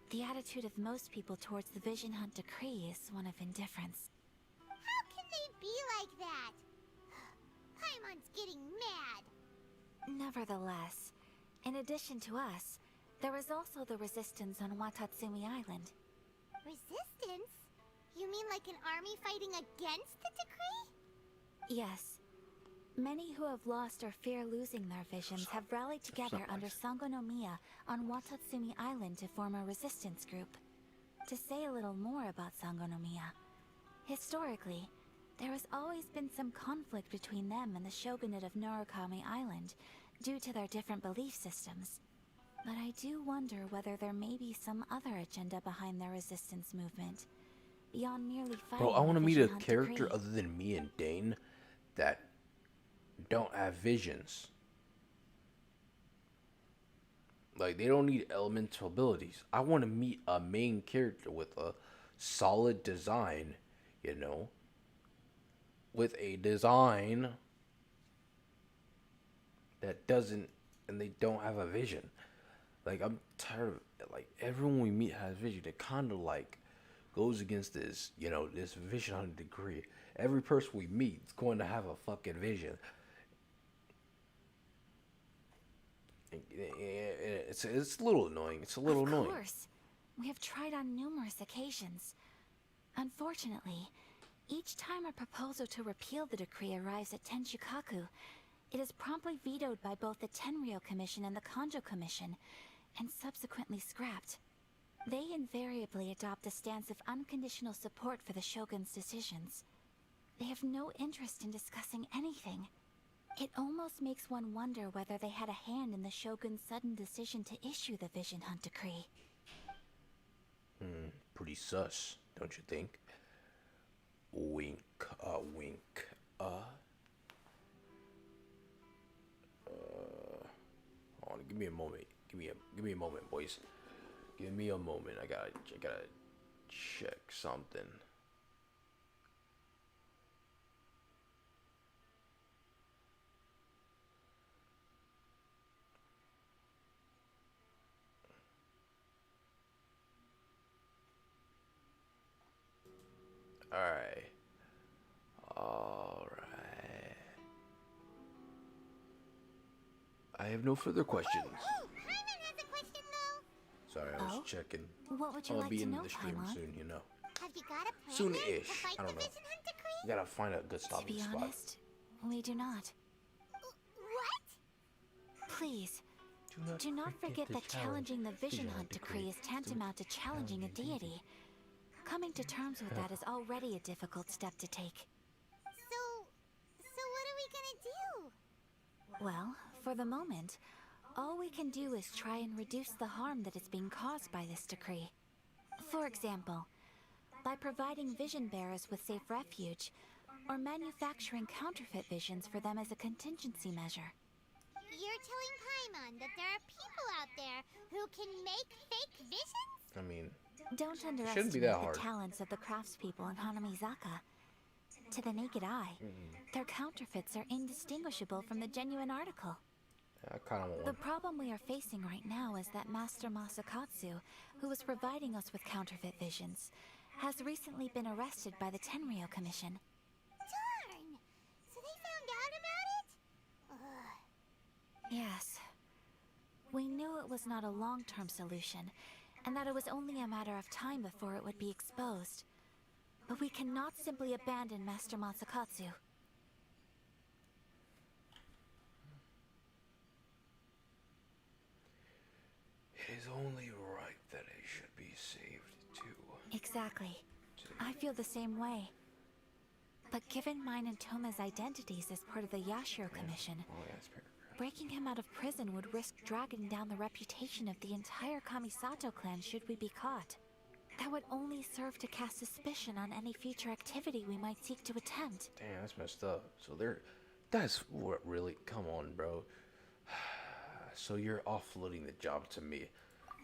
the attitude of most people towards the Vision Hunt Decree is one of indifference. How can they be like that? Paimon's getting mad. Nevertheless, in addition to us, there is also the resistance on Watatsumi Island. Resistance? You mean like an army fighting against the decree? Yes. Many who have lost or fear losing their visions have rallied together under Sangonomiya on Watatsumi Island to form a resistance group. To say a little more about Sangonomiya, historically, there has always been some conflict between them and the shogunate of Narukami Island due to their different belief systems. But I do wonder whether there may be some other agenda behind their resistance movement, beyond merely fighting. Bro, I want to the meet a Vision Hunt character Decree. other than me and Dane that don't have visions. Like, they don't need elemental abilities. I want to meet a main character with a solid design, you know, with a design that doesn't, and they don't have a vision. Like, I'm tired of, like, everyone we meet has vision. It kind of, like, goes against this, you know, this vision on a degree. Every person we meet is going to have a fucking vision. It's a little annoying. It's a little annoying. Of course. We have tried on numerous occasions. Unfortunately, each time a proposal to repeal the decree arrives at Tenshukaku, it is promptly vetoed by both the Tenryou Commission and the Kanjo Commission, and subsequently scrapped. They invariably adopt a stance of unconditional support for the Shogun's decisions. They have no interest in discussing anything. It almost makes one wonder whether they had a hand in the Shogun's sudden decision to issue the Vision Hunt Decree. Pretty sus, don't you think? Wink, wink. Hold on, give me a moment. Give me a moment, boys. Give me a moment. I gotta check something. Alright. Alright. I have no further questions. Paimon has a question though. Sorry, I was checking. What would you I'll like be to in know, the stream Paimon? soon, you know. Have you got a plan yet Soon-ish. to fight I the don't know. Vision Hunt decree? We gotta find a good To stopping be spot. honest, we do not. What? Please, do not forget that challenging the Vision Hunt decree is tantamount to challenging a deity. Coming to terms with that is already a difficult step to take. So what are we gonna do? Well, for the moment, all we can do is try and reduce the harm that is being caused by this decree. For example, by providing vision bearers with safe refuge, or manufacturing counterfeit visions for them as a contingency measure. You're telling Paimon that there are people out there who can make fake visions? I mean, Don't shouldn't be underestimate that the hard. talents of the craftspeople in Hanamizaka. To the naked eye, their counterfeits are indistinguishable from the genuine article. I kind of want The one. problem we are facing right now is that Master Masakatsu, who was providing us with counterfeit visions, has recently been arrested by the Tenryo Commission. Darn! So they found out about it? Ugh. Yes. We knew it was not a long-term solution, and that it was only a matter of time before it would be exposed. But we cannot simply abandon Master Masakatsu. It is only right that it should be saved too. Exactly. I feel the same way. But given mine and Toma's identities as part of the Yashiro Commission, breaking him out of prison would risk dragging down the reputation of the entire Kamisato clan should we be caught. That would only serve to cast suspicion on any future activity we might seek to attempt. Damn, that's messed up. So that's what really, come on, bro. So you're offloading the job to me,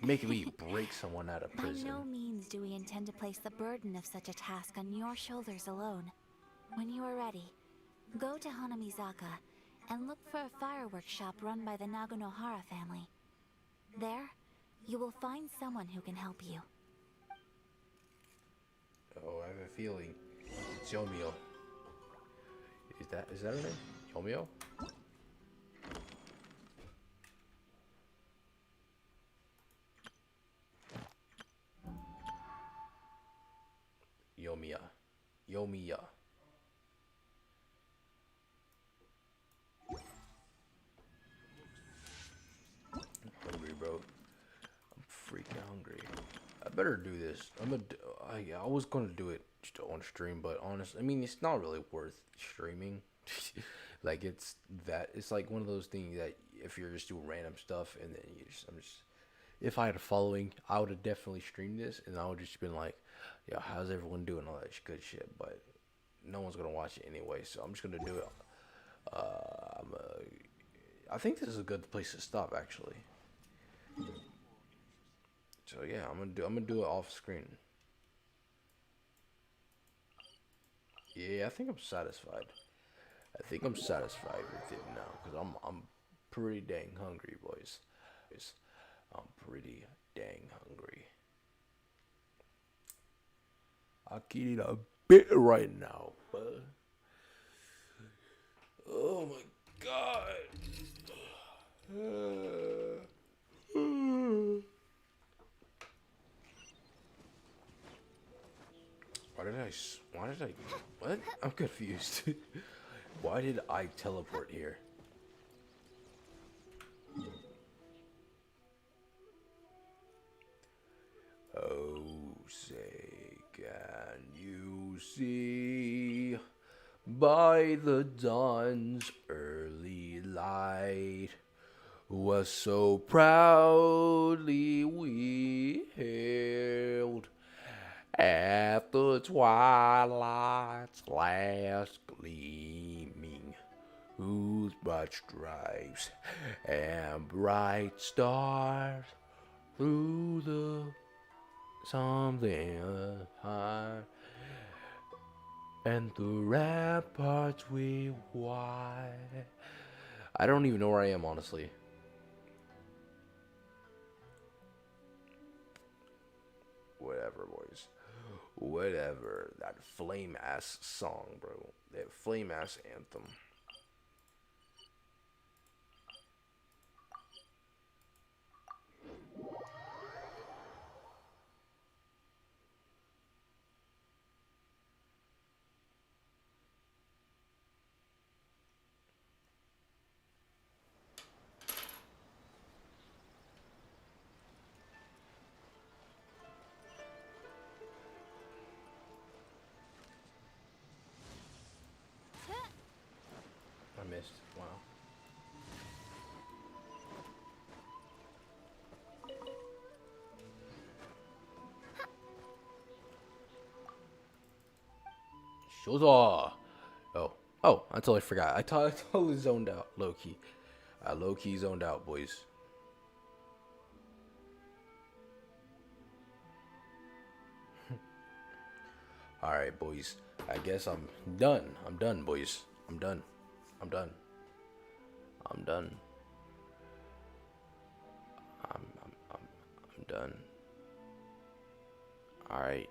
making me break someone out of prison. By no means do we intend to place the burden of such a task on your shoulders alone. When you are ready, go to Hanamizaka and look for a fireworks shop run by the Nagonohara family. There, you will find someone who can help you. Oh, I have a feeling it's Yomio. Is that her name? Yomio? Yomiya. I'm hungry, bro. I'm freaking hungry. I better do this. I was gonna do it on stream, but honestly, I mean, it's not really worth streaming. Like it's like one of those things that if you're just doing random stuff and then if I had a following, I would have definitely streamed this and I would just been like, yo, how's everyone doing, all that good shit, but no one's gonna watch it anyway, so I'm just gonna do it. I think this is a good place to stop, actually. So yeah, I'm gonna do it off screen. Yeah, I think I'm satisfied. I think I'm satisfied with it now because I'm pretty dang hungry, boys. I'm pretty dang hungry. I can eat a bit right now, but oh my god. What? I'm confused. Why did I teleport here? Oh, say, can you see by the dawn's early light was so proudly we hailed at the twilight's last gleaming, whose broad stripes and bright stars through the something high, and the ramparts we wide. I don't even know where I am, honestly. Whatever, boys. Whatever. That flame ass song, bro. That flame ass anthem. I missed. Wow. Shoza. Oh, I totally forgot. I totally zoned out, low key. I low key zoned out, boys. All right, boys. I guess I'm done. I'm done, boys. I'm done. I'm done. I'm done. I'm done. All right.